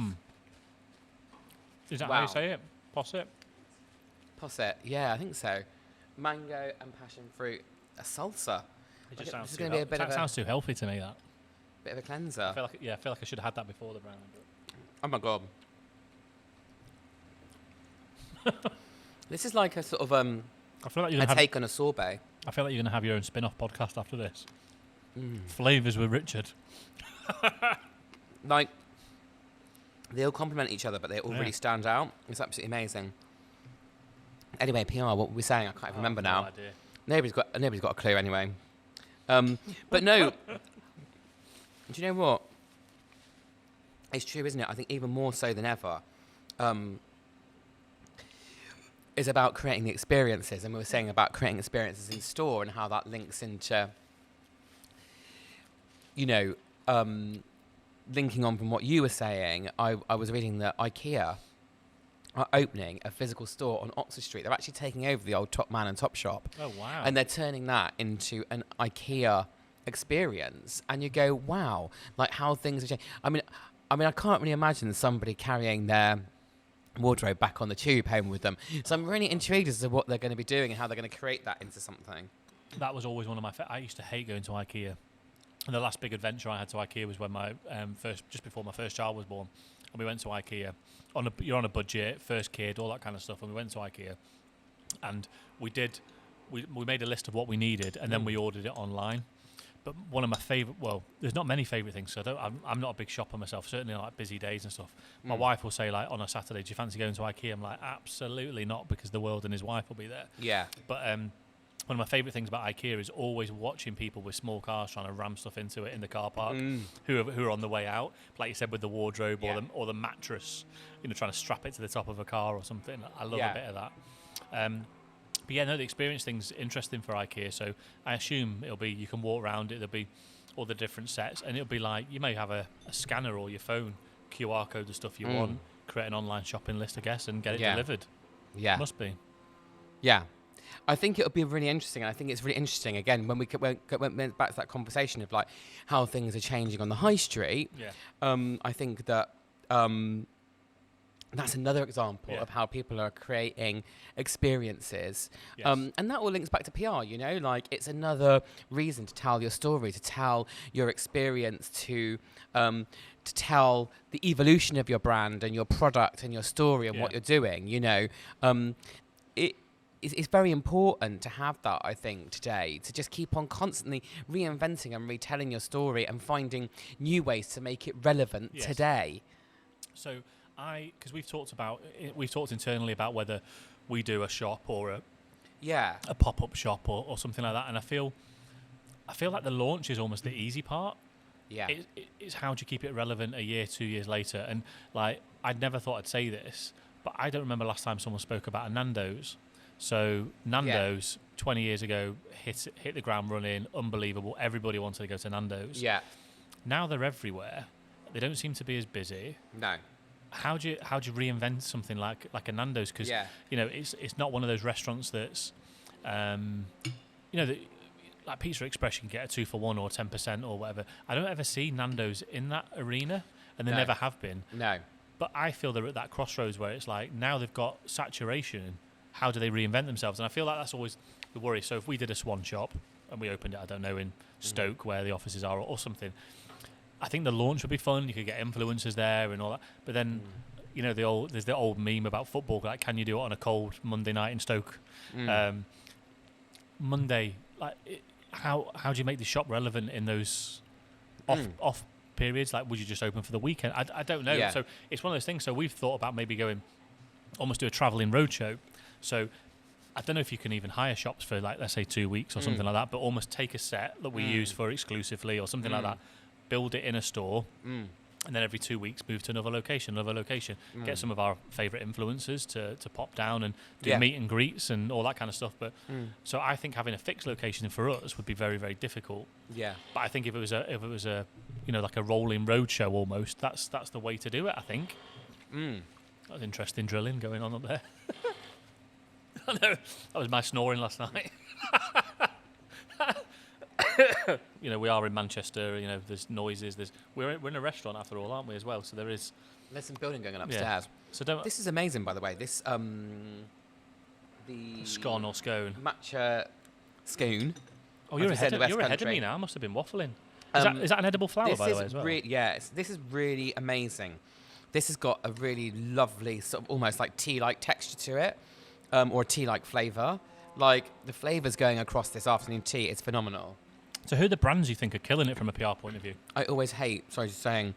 Is that Wow. how you say it? Posset? Posset. Yeah, I think so. Mango and passion fruit. A salsa. It Like, just sounds this is too gonna be a bit of a sounds too healthy to me. That. bit of a I cleanser. feel like I should have had that before the brownie. Oh my god. This is like a sort of I feel like you're a gonna have. take on a sorbet. I feel like you're gonna have your own spin-off podcast after this. Flavours with Richard. Like, they all complement each other, but they all Yeah. really stand out. It's absolutely amazing. Anyway, PR, what were we saying? I can't even remember now. No idea. Nobody's got a clue anyway. But no, do you know what? It's true, isn't it? I think even more so than ever, is about creating the experiences. And we were saying about creating experiences in store and how that links into, linking on from what you were saying. I was reading that Ikea are opening a physical store on Oxford Street. They're actually taking over the old Top Man and Top Shop. Oh wow. And they're turning that into an IKEA experience. And you go, wow, like how things have changed. I mean, I can't really imagine somebody carrying their wardrobe back on the tube home with them. So I'm really intrigued as to what they're going to be doing and how they're going to create that into something. That was always one of my. I used to hate going to IKEA. And the last big adventure I had to IKEA was when my just before my first child was born, and we went to IKEA. You're on a budget, first kid, all that kind of stuff, and we went to IKEA, and we made a list of what we needed, and then we ordered it online. But one of my favourite, well, there's not many favourite things, so I'm not a big shopper myself, certainly on like busy days and stuff. My wife will say, like, on a Saturday, do you fancy going to IKEA? I'm like, absolutely not, because the world and his wife will be there. Yeah. But one of my favourite things about IKEA is always watching people with small cars trying to ram stuff into it in the car park who are on the way out, like you said, with the wardrobe or the mattress, trying to strap it to the top of a car or something. I love a bit of that. But yeah, no, the experience thing's interesting for IKEA. So I assume it'll be, you can walk around it, there'll be all the different sets, and it'll be like, you may have a scanner or your phone, QR code the stuff you want, create an online shopping list, I guess, and get it delivered. Yeah. Must be. Yeah. I think it'll be really interesting. And I think it's really interesting, again, when we went back to that conversation of like how things are changing on the high street. Yeah. I think that that's another example of how people are creating experiences. Yes. And that all links back to PR, like it's another reason to tell your story, to tell your experience, to tell the evolution of your brand and your product and your story and what you're doing, It's very important to have that, I think, today, to just keep on constantly reinventing and retelling your story and finding new ways to make it relevant today. So because we've talked internally about whether we do a shop or a pop-up shop or something like that, and I feel like the launch is almost the easy part. Yeah. It's how do you keep it relevant a year, 2 years later? And like, I'd never thought I'd say this, but I don't remember last time someone spoke about a Nando's. So Nando's 20 years ago hit the ground running, unbelievable. Everybody wanted to go to Nando's. Yeah. Now they're everywhere. They don't seem to be as busy. No. how do you reinvent something like a Nando's? Because you know, it's not one of those restaurants that's you know, like Pizza Express, you can get a 2-for-1 or 10% or whatever. I don't ever see Nando's in that arena, and they never have been. No. But I feel they're at that crossroads where it's like, now they've got saturation, how do they reinvent themselves? And I feel like that's always the worry. So if we did a Swan shop and we opened it, I don't know, in Stoke where the offices are or something, I think the launch would be fun. You could get influencers there and all that. But then, you know, there's the old meme about football, like, can you do it on a cold Monday night in Stoke? Monday, like, how do you make the shop relevant in those off periods? Like, would you just open for the weekend? I don't know. So it's one of those things. So we've thought about maybe going, almost do a travelling roadshow. So I don't know if you can even hire shops for, like, let's say 2 weeks or something like that, but almost take a set that we use for exclusively or something like that, build it in a store, and then every 2 weeks move to another location, get some of our favourite influencers to pop down and do meet and greets and all that kind of stuff. But so I think having a fixed location for us would be very, very difficult. Yeah. But I think if it was a you know, like a rolling roadshow almost, that's the way to do it, I think. That was interesting drilling going on up there. I know, that was my snoring last night. You know, we are in Manchester. You know, there's noises. We're in a restaurant after all, aren't we? As well, so there's some building going on upstairs. So this is amazing, by the way. This the scone or scone, Matcha scone. Oh, you're ahead of me now. I must have been waffling. Is that an edible flower, by the way, as well? This is really amazing. This has got a really lovely sort of almost like tea-like texture to it, or tea-like flavour. Like, the flavours going across this afternoon tea is phenomenal. So who are the brands you think are killing it from a PR point of view? I always hate watching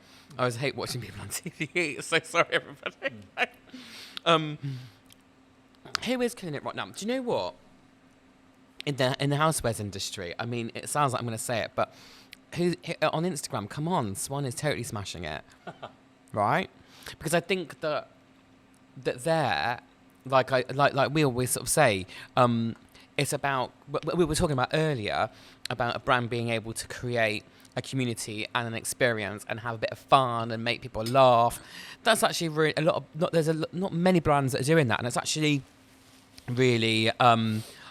people on TV. So sorry, everybody. Who is killing it right now? Do you know what? In the housewares industry, I mean, it sounds like I'm going to say it, but who on Instagram? Come on, Swan is totally smashing it, right? Because I think that they're like we always sort of say, it's about we were talking about earlier about a brand being able to create a community and an experience and have a bit of fun and make people laugh. That's actually really not many brands that are doing that, and it's actually really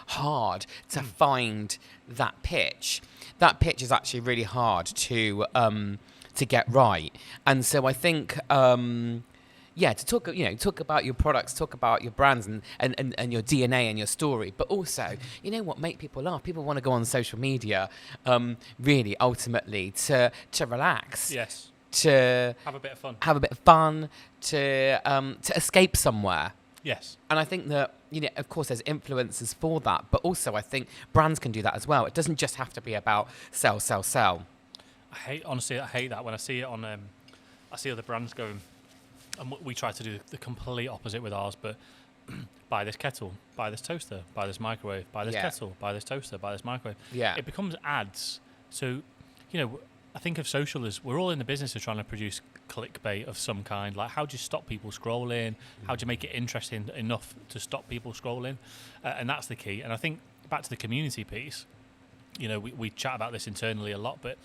hard to find that pitch. That pitch is actually really hard to get right, and so I think. To talk about your products, talk about your brands and your DNA and your story, but also, you know what, make people laugh. People want to go on social media, really, ultimately, to relax. Yes. To have a bit of fun. To escape somewhere. Yes. And I think that, you know, of course, there's influencers for that, but also I think brands can do that as well. It doesn't just have to be about sell. I hate that when I see it on. I see other brands going. And we try to do the complete opposite with ours, but buy this kettle, buy this toaster, buy this microwave, buy this kettle, buy this toaster, buy this microwave. Yeah. It becomes ads. So, you know, I think of social as we're all in the business of trying to produce clickbait of some kind. Like, how do you stop people scrolling? How do you make it interesting enough to stop people scrolling? And that's the key. And I think back to the community piece, you know, we chat about this internally a lot, but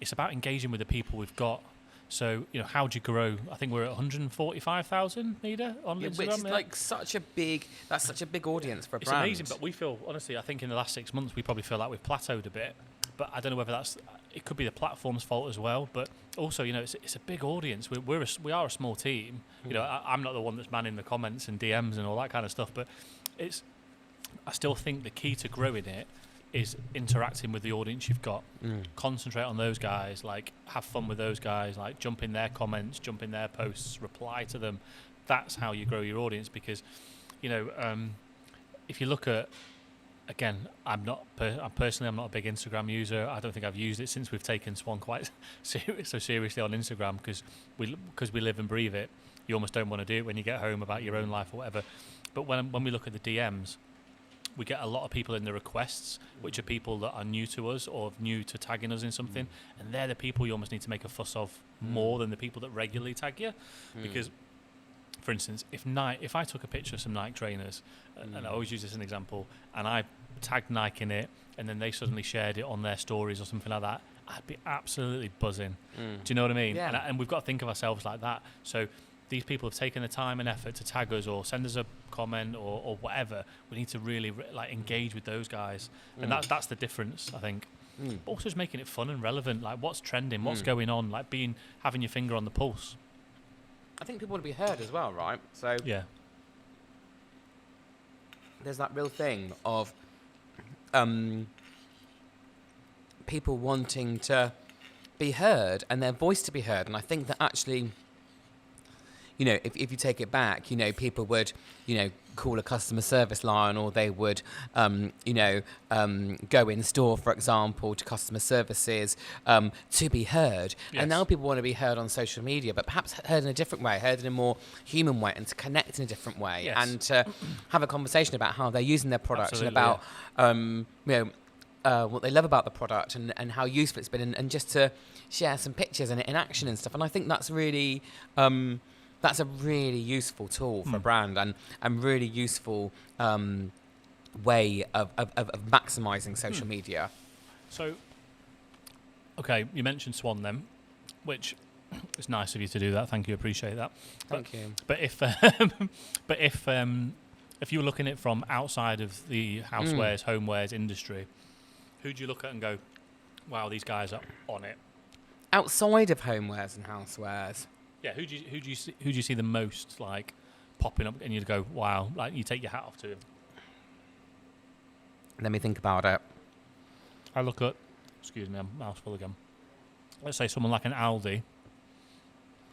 it's about engaging with the people we've got. So, you know, how do you grow? I think we're at 145,000, Nida, on Instagram. Which is like such a big audience for a brand. It's amazing, but we feel, honestly, I think in the last 6 months, we probably feel like we've plateaued a bit. But I don't know whether it could be the platform's fault as well. But also, you know, it's a big audience. We are a small team. You know, I'm not the one that's manning the comments and DMs and all that kind of stuff. But I still think the key to growing it is interacting with the audience you've got. Concentrate on those guys, like have fun with those guys, like jump in their comments, jump in their posts, reply to them. That's how you grow your audience, because, you know, if you look at, again, I'm not a big Instagram user. I don't think I've used it since we've taken Swan quite so seriously on Instagram, because we live and breathe it. You almost don't want to do it when you get home about your own life or whatever. But when we look at the DMs, we get a lot of people in the requests, which are people that are new to us or new to tagging us in something, and they're the people you almost need to make a fuss of more than the people that regularly tag you. Because, for instance, if I took a picture of some Nike trainers, and I always use this as an example, and I tagged Nike in it, and then they suddenly shared it on their stories or something like that, I'd be absolutely buzzing. Do you know what I mean? Yeah. And we've got to think of ourselves like that. So these people have taken the time and effort to tag us or send us a comment or whatever. We need to really like engage with those guys, and that's the difference, I think. But also just making it fun and relevant, like what's trending, what's going on, like having your finger on the pulse. I think people want to be heard as well, right? So yeah, there's that real thing of people wanting to be heard and their voice to be heard, and I think that actually, you know, if you take it back, you know, people would, you know, call a customer service line, or they would, go in store, for example, to customer services to be heard. Yes. And now people want to be heard on social media, but perhaps heard in a different way, heard in a more human way, and to connect in a different way, yes. and to have a conversation about how they're using their product. Absolutely, and about, what they love about the product, and how useful it's been, and just to share some pictures and in action and stuff. And I think that's really... that's a really useful tool for a brand, and really useful way of maximising social media. So, okay, you mentioned Swan then, which is nice of you to do that. Thank you, appreciate that. Thank you. But if you were looking at it from outside of the housewares, homewares industry, who do you look at and go, wow, these guys are on it? Outside of homewares and housewares. Yeah, who do you see the most like popping up, and you go, wow, like you take your hat off to him? Let me think about it. I look at, excuse me, I'm mouthful again. Let's say someone like an Aldi.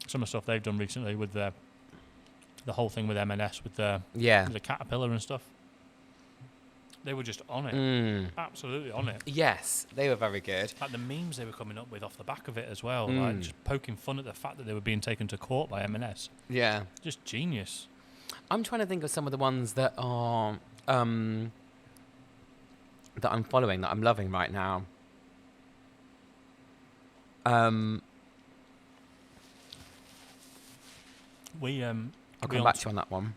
Some of the stuff they've done recently with the whole thing with M&S with the caterpillar and stuff. They were just on it. Absolutely on it. Yes, they were very good. Like the memes they were coming up with off the back of it as well. Like just poking fun at the fact that they were being taken to court by M&S. Yeah. Just genius. I'm trying to think of some of the ones that are that I'm following, that I'm loving right now. I'll come back to you on that one.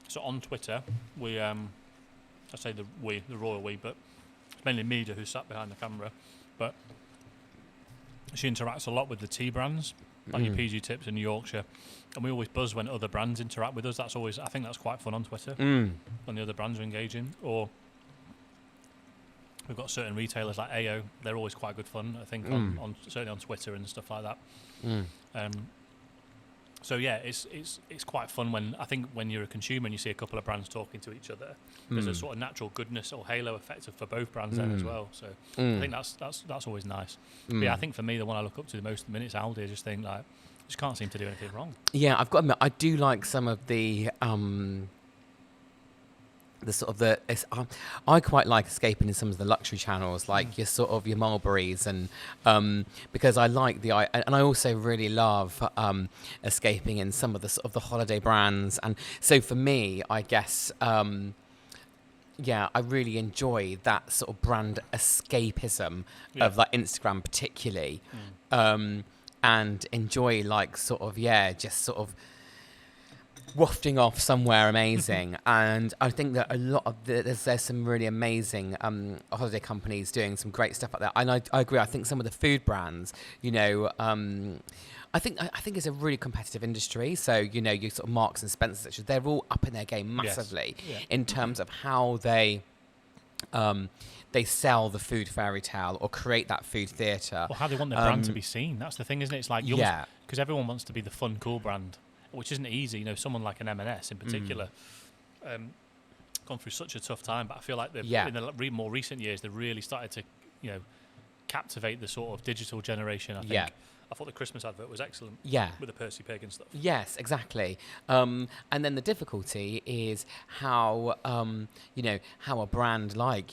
So on Twitter, we I say the royal we, but it's mainly Mida who's sat behind the camera. But she interacts a lot with the tea brands, like your PG Tips and Yorkshire, and we always buzz when other brands interact with us. I think that's quite fun on Twitter when the other brands are engaging. Or we've got certain retailers like AO; they're always quite good fun. I think on certainly on Twitter and stuff like that. So yeah, it's quite fun when you're a consumer and you see a couple of brands talking to each other. There's a sort of natural goodness or halo effect for both brands then as well. So I think that's always nice. But yeah, I think for me the one I look up to the most at the minute is Aldi. I just think like just can't seem to do anything wrong. Yeah, I've got to admit, I do like some of the I quite like escaping in some of the luxury channels, like your sort of your Mulberries, and because I like and I also really love escaping in some of the sort of the holiday brands. And so for me, I guess I really enjoy that sort of brand escapism of like Instagram particularly, and enjoy like sort of just sort of wafting off somewhere amazing. And I think that a lot of there's some really amazing holiday companies doing some great stuff like that. And I agree. I think some of the food brands, I think it's a really competitive industry. So you sort of Marks and Spencers, they're all up in their game massively in terms of how they sell the food fairy tale or create that food theatre. Or how they want their brand to be seen. That's the thing, isn't it? It's like because everyone wants to be the fun, cool brand, which isn't easy. Someone like an M&S in particular, gone through such a tough time. But I feel like in the more recent years, they've really started to, captivate the sort of digital generation. I think. I thought the Christmas advert was excellent. Yeah. With the Percy Pig and stuff. Yes, exactly. And then the difficulty is how, how a brand like,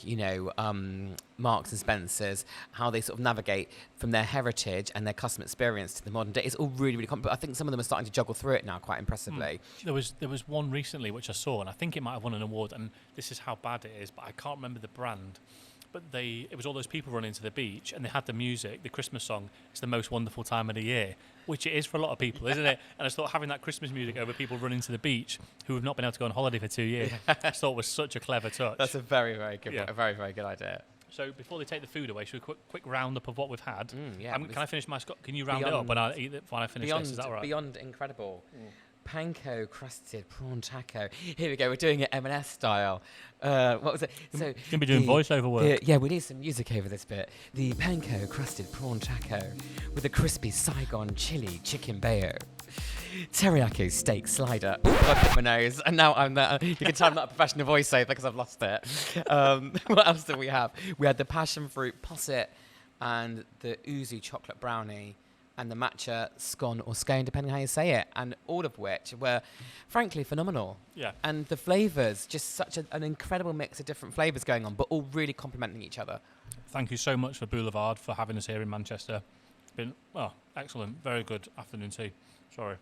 Marks and Spencers, how they sort of navigate from their heritage and their customer experience to the modern day. It's all really, really complicated. I think some of them are starting to juggle through it now quite impressively. There was one recently which I saw, and I think it might have won an award, and this is how bad it is, but I can't remember the brand. But it was all those people running to the beach, and they had the music, the Christmas song, "It's the most wonderful time of the year," which it is for a lot of people, isn't it? And I just thought having that Christmas music over people running to the beach who have not been able to go on holiday for 2 years, I thought was such a clever touch. That's a very, very good, a very, very good idea. So before they take the food away, should we quick roundup of what we've had? Can I finish my Scott? Can you round it up when I finish this? Is that all right? Beyond incredible. Panko crusted prawn taco. Here we go. We're doing it M&S style. What was it? So you're gonna be doing voiceover work. Yeah, we need some music over this bit. The Panko crusted prawn taco with a crispy Saigon chili chicken bayo. Teriyaki steak slider. Ooh, I hit my nose, and now I'm there. You can tell I'm not a professional voiceover because I've lost it. What else do we have? We had the passionfruit posset and the oozy chocolate brownie and the matcha scone or scone, depending how you say it, and all of which were, frankly, phenomenal. Yeah. And the flavours, just such an incredible mix of different flavours going on, but all really complementing each other. Thank you so much for Boulevard for having us here in Manchester. It's been excellent, very good afternoon tea. Sorry.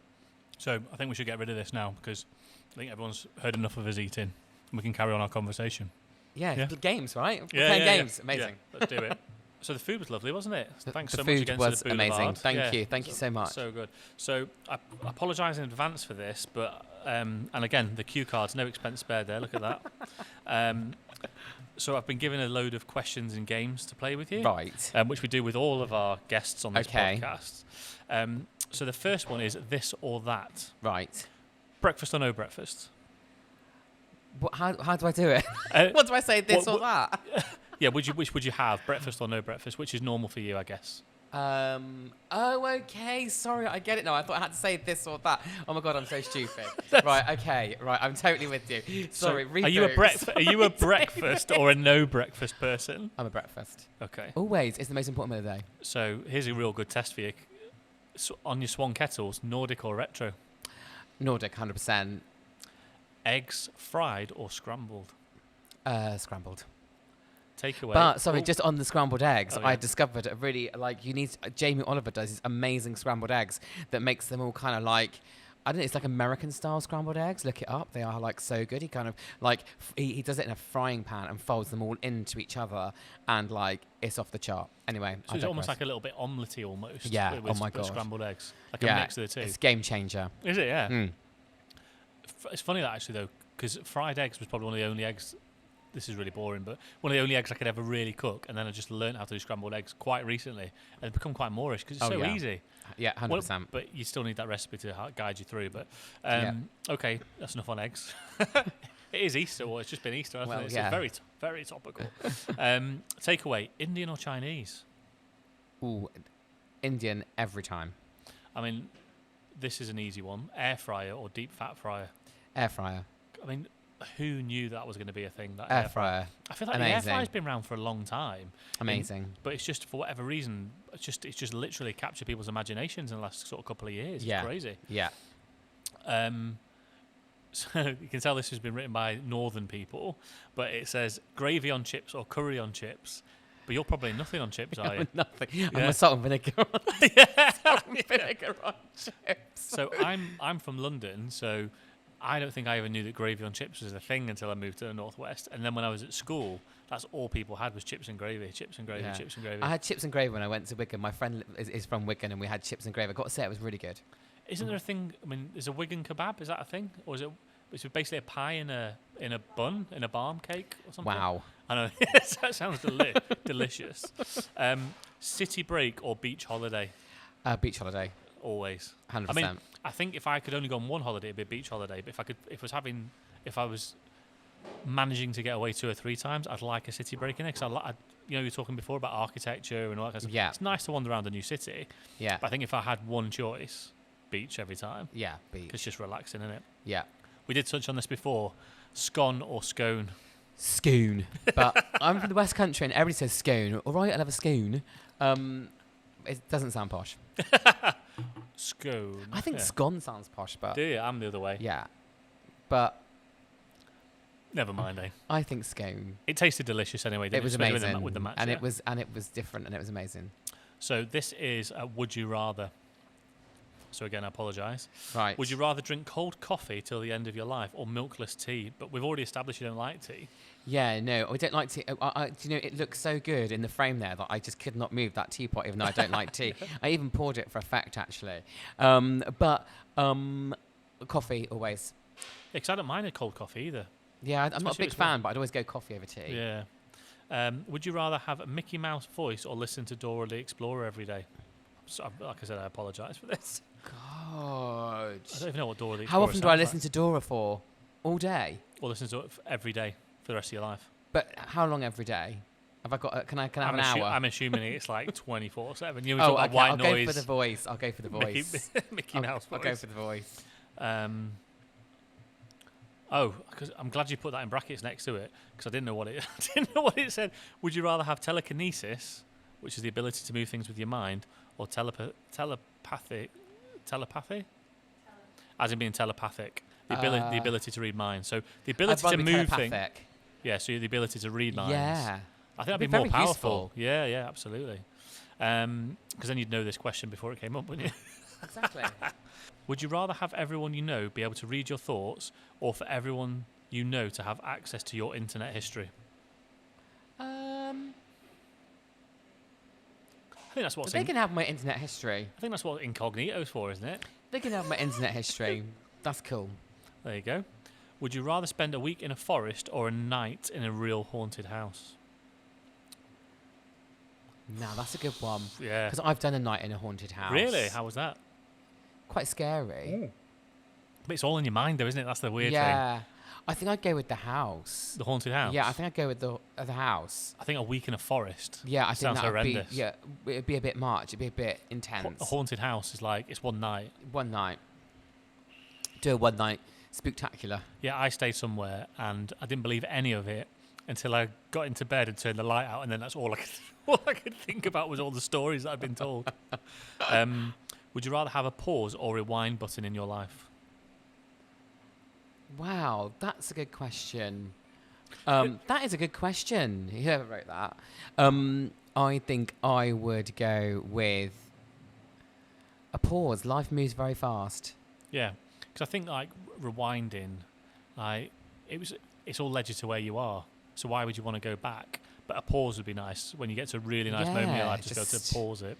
So I think we should get rid of this now because I think everyone's heard enough of us eating, and we can carry on our conversation. Yeah. Games, right? We're playing games. Yeah. Amazing. Yeah, let's do it. So the food was lovely, wasn't it? Thanks so much again to the food amazing. Boulevard. Thank you so much. So good. So I apologise in advance for this, but and again the cue cards, no expense spared there. Look at that. So I've been given a load of questions and games to play with you, right? Which we do with all of our guests on this podcast. So the first one is this or that. Right. Breakfast or no breakfast? How do I do it? What do I say? This or that? Yeah, which would you have, breakfast or no breakfast? Which is normal for you, I guess. Okay. Sorry, I get it now. I thought I had to say this or that. Oh my god, I'm so stupid. Right, okay, right. I'm totally with you. Sorry. So are you a breakfast or a no breakfast person? I'm a breakfast. Okay. Always. It's the most important meal of the day. So here's a real good test for you. So on your Swan kettles, Nordic or retro? Nordic, 100%. Eggs fried or scrambled? Scrambled. Takeaway. But sorry, just on the scrambled eggs, Oh, yeah. I discovered a really Jamie Oliver does these amazing scrambled eggs that makes them all kind of like, I don't know, it's like American style scrambled eggs. Look it up; they are like so good. He kind of like he does it in a frying pan and folds them all into each other, and like it's off the chart. Anyway, so it's almost like a little bit omelette-y almost. Yeah. With Oh my god. Scrambled eggs, like a mix of the two. It's a game changer. Is it? Yeah. Mm. It's funny that actually though, because fried eggs was probably one of the only eggs. This is really boring, but one of the only eggs I could ever really cook, and then I just learned how to do scrambled eggs quite recently, and it's become quite Moorish because it's so easy. Yeah, 100%. But you still need that recipe to guide you through. But okay, that's enough on eggs. It is Easter, or it's just been Easter, hasn't it? It's very, very topical. Takeaway: Indian or Chinese? Ooh, Indian every time. I mean, this is an easy one: air fryer or deep fat fryer? Air fryer. I mean, who knew that was going to be a thing? That Air fryer. I feel like the air fryer's been around for a long time. Amazing. But it's just for whatever reason, it's just literally captured people's imaginations in the last sort of couple of years. Yeah. It's crazy. Yeah. So you can tell this has been written by northern people, but it says gravy on chips or curry on chips. But you're probably nothing on chips, are you? Nothing. I'm a salt and vinegar on salt and vinegar on chips. So I'm from London, so I don't think I ever knew that gravy on chips was a thing until I moved to the northwest. And then when I was at school, that's all people had was chips and gravy, chips and gravy, chips and gravy. I had chips and gravy when I went to Wigan. My friend is from Wigan, and we had chips and gravy. I've got to say, it was really good. Isn't there a thing? I mean, is a Wigan kebab? Is that a thing, or is it? It's basically a pie in a bun, in a barm cake or something. Wow. I know. That sounds delicious. City break or beach holiday? Beach holiday. Always. 100%. I mean, I think if I could only go on one holiday, it'd be a beach holiday. But if I was managing to get away 2 or 3 times, I'd like a city break in it. Because you were talking before about architecture and all that kind of stuff. Yeah. It's nice to wander around a new city. Yeah. But I think if I had one choice, beach every time. Yeah, beach. It's just relaxing, isn't it? Yeah. We did touch on this before. Scone or scone? Scone. But I'm from the West Country and everybody says scone. All right, I'll have a scone. It doesn't sound posh. Scone. I think scone sounds posh, but... Do you? I'm the other way. Yeah. But... Never mind, eh? I think scone. It tasted delicious anyway, didn't it? It was amazing. With the matcha. And it was different and it was amazing. So this is a would you rather. So again, I apologise. Right. Would you rather drink cold coffee till the end of your life or milkless tea? But we've already established you don't like tea. Yeah, no, I don't like tea. Do you know, it looks so good in the frame there that I just could not move that teapot, even though I don't like tea. I even poured it for effect, actually. But coffee, always. Yeah, because I don't mind a cold coffee either. Yeah, I'm not a big fan, but I'd always go coffee over tea. Yeah. Would you rather have a Mickey Mouse voice or listen to Dora the Explorer every day? So, like I said, I apologise for this. God. I don't even know what Dora the How Explorer often do I sounds listen to Dora for? All day? Or listen to it every day for the rest of your life? But how long every day? Have I got? Can I have an hour? I'm assuming it's like 24/7. You oh, talk about okay. white I'll noise. go for the voice. I'll go for the voice. Mickey Mouse voice. I'll go for the voice. Because I'm glad you put that in brackets next to it, because I didn't know what it said. Would you rather have telekinesis, which is the ability to move things with your mind, or telepathy? As in being telepathic, the ability to read minds. So the ability to move things. Yeah, so the ability to read minds. Yeah. I think that'd be more powerful. Useful. Yeah, absolutely. Because then you'd know this question before it came up, wouldn't you? Exactly. Would you rather have everyone you know be able to read your thoughts, or for everyone you know to have access to your internet history? I think that's what they can have my internet history. I think that's what Incognito's for, isn't it? They can have my internet history. That's cool. There you go. Would you rather spend a week in a forest or a night in a real haunted house? Now that's a good one. Yeah. Because I've done a night in a haunted house. Really? How was that? Quite scary. Ooh. But it's all in your mind, though, isn't it? That's the weird thing. Yeah. I think I'd go with the house. The haunted house? Yeah, I think I'd go with the house. I think a week in a forest. Yeah, I think sounds that would be. horrendous. Yeah, it'd be a bit much. It'd be a bit intense. A haunted house is like, it's one night. One night. Do a one night spooktacular. Yeah, I stayed somewhere and I didn't believe any of it until I got into bed and turned the light out, and then that's all I could think about was all the stories that I'd been told. Would you rather have a pause or rewind button in your life? Wow, that's a good question. That is a good question. Whoever wrote that. I think I would go with a pause. Life moves very fast. Yeah, because I think like rewinding, like it's all led you to where you are. So why would you want to go back? But a pause would be nice when you get to a really nice moment in your life. Just go to pause it.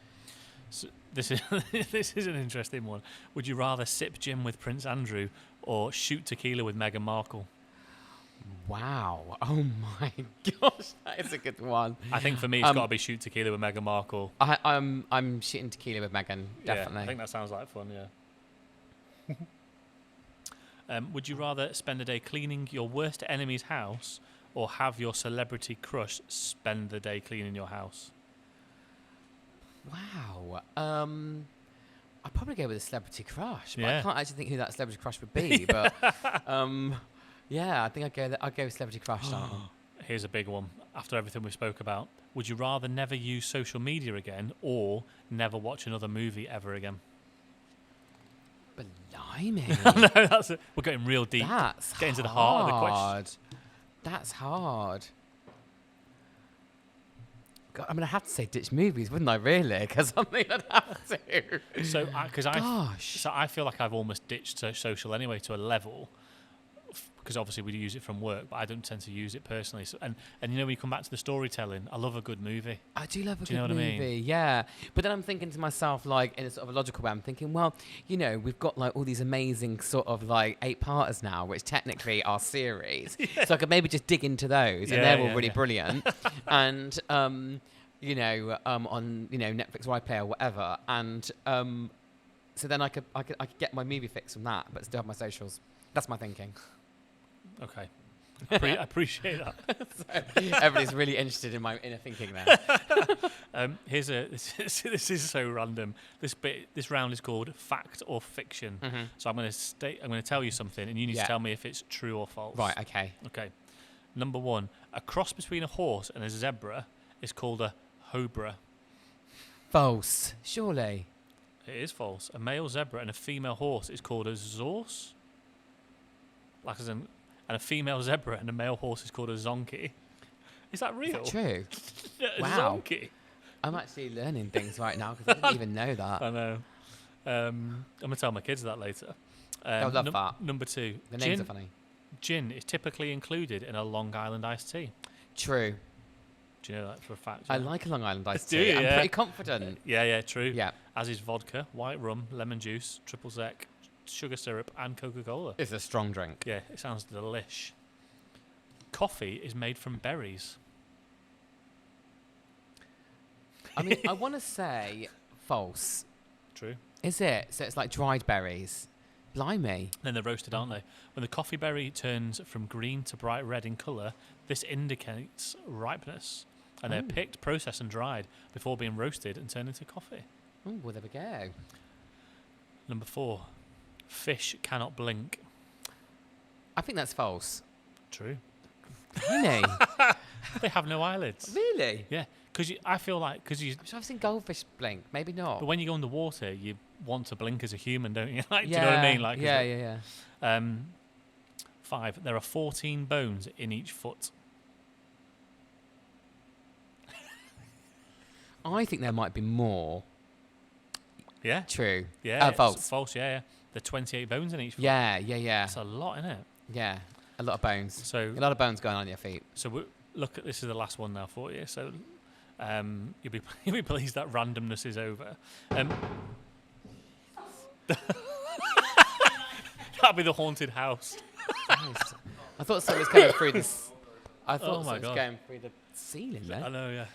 So this is an interesting one. Would you rather sip gin with Prince Andrew or shoot tequila with Meghan Markle? Wow! Oh my gosh, that is a good one. I think for me, it's got to be shoot tequila with Meghan Markle. I'm shooting tequila with Meghan, definitely. Yeah, I think that sounds like fun. Yeah. Would you rather spend a day cleaning your worst enemy's house, or have your celebrity crush spend the day cleaning your house? Wow. I'd probably go with a celebrity crush, but Yeah. I can't actually think who that celebrity crush would be. But yeah, I think I'd go with celebrity crush. On that one. Here's a big one. After everything we spoke about, would you rather never use social media again, or never watch another movie ever again? Blimey. No, we're getting real deep. That's getting to the heart of the question. That's hard. God, I mean, I'd have to say ditch movies, wouldn't I, really? Because I mean, I'd have to. So I feel like I've almost ditched social anyway to a level, because obviously we use it from work, but I don't tend to use it personally. So, and you know, when you come back to the storytelling, I love a good movie. I do love a good you know what movie, I mean? Yeah. But then I'm thinking to myself, like, in a sort of a logical way, I'm thinking, well, you know, we've got like all these amazing sort of like 8-parters now, which technically are series. Yeah. So I could maybe just dig into those, and they're all really brilliant. And you know, on Netflix or iPlayer or whatever, and so then I could get my movie fix from that, but still have my socials. That's my thinking. Okay. I appreciate that. So everybody's really interested in my inner thinking there. This is so random. This round is called fact or fiction. Mm-hmm. So I'm going to tell you something, and you need to tell me if it's true or false. Right. Okay. Okay. Number 1, a cross between a horse and a zebra is called a hobra. False. Surely. It is false. A male zebra and a female horse is called a zorse. Like as in. And a female zebra and a male horse is called a zonkey. Is that real? Is that true? Wow. Zonkey. I'm actually learning things right now because I didn't even know that. I know. I'm going to tell my kids that later. They'll love that. Number 2. The names are funny. Gin is typically included in a Long Island iced tea. True. Do you know that for a fact? I like a Long Island iced tea. I'm pretty confident. Yeah, true. Yeah. As is vodka, white rum, lemon juice, triple sec, sugar syrup, and Coca-Cola. It's a strong drink. Yeah, it sounds delish. Coffee is made from berries. I mean, I want to say false. True. Is it? So it's like dried berries. Blimey. Then they're roasted, aren't they? When the coffee berry turns from green to bright red in colour, this indicates ripeness. And they're picked, processed and dried before being roasted and turned into coffee. Oh, well, there we go. Number 4. Fish cannot blink. I think that's false. True. Really? They have no eyelids. Really? Yeah. Because I feel like... I've seen goldfish blink. Maybe not. But when you go underwater, you want to blink as a human, don't you? Like, do you know what I mean? Like, yeah. 5. There are 14 bones in each foot. I think there might be more. Yeah. True. Yeah. False. False, yeah. There are 28 bones in each foot. Yeah. That's a lot, isn't it? Yeah. A lot of bones. So a lot of bones going on your feet. So look at this is the last one now for you. So you'll be pleased that randomness is over. That'll be the haunted house. Nice. I thought someone was going through this. I thought someone was God. going through the ceiling then. I know, yeah.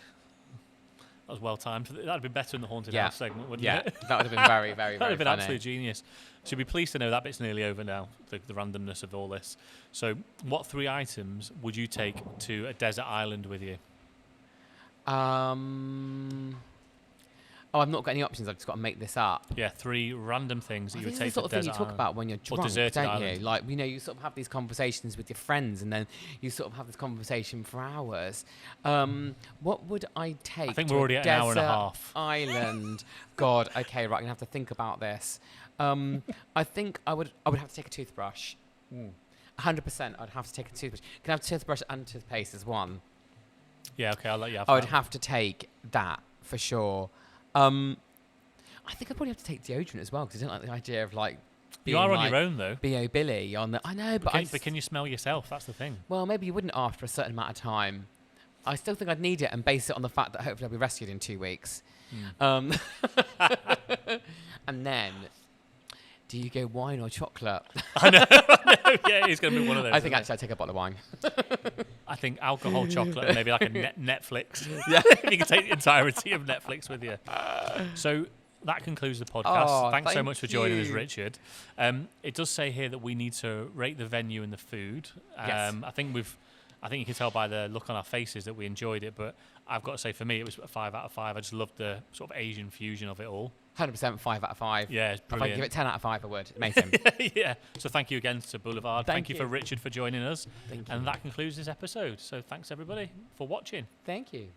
That was well timed. That'd be better in the haunted house segment, wouldn't it? Yeah, that would have been very, very, very That would have been funny. absolute genius. So you'll be pleased to know that bit's nearly over now, the randomness of all this. So what 3 items would you take to a desert island with you? I've not got any options. I've just got to make this up. Yeah, 3 random things that you would This take is the to sort a of thing desert you talk island. about when you're drunk, deserted don't island. you? Like, you sort of have these conversations with your friends, and then you sort of have this conversation for hours. What would I take? I think to we're already a at an hour and a desert half. Island. God. Okay. Right. I'm gonna have to think about this. I think I would have to take a toothbrush. 100%. I'd have to take a toothbrush. Can I have toothbrush and toothpaste as one? Yeah, okay, I'll let you have I would that. have to take that for sure. I think I'd probably have to take deodorant as well, because I don't like the idea of like being You are on like your own though. B.O. Billy on the. I know, but But can you smell yourself? That's the thing. well, maybe you wouldn't after a certain amount of time. I still think I'd need it and base it on the fact that hopefully I'll be rescued in 2 weeks. And then, do you go wine or chocolate? I know. Yeah, it's going to be one of those. I think actually I'd take a bottle of wine. I think alcohol, chocolate, and maybe like a Netflix. Yeah. You can take the entirety of Netflix with you. So that concludes the podcast. Oh, Thanks so thank much for joining us, you. Richard. It does say here that we need to rate the venue and the food. Yes. I think you can tell by the look on our faces that we enjoyed it, but I've got to say for me it was a 5 out of 5. I just loved the sort of Asian fusion of it all. 100% 5 out of 5. Yeah, it's If I brilliant. give it 10 out of 5, I would. Amazing. Yeah. So thank you again to Boulevard. Thank you for you. Richard for joining us. Thank And you. that concludes this episode. So thanks everybody for watching. Thank you.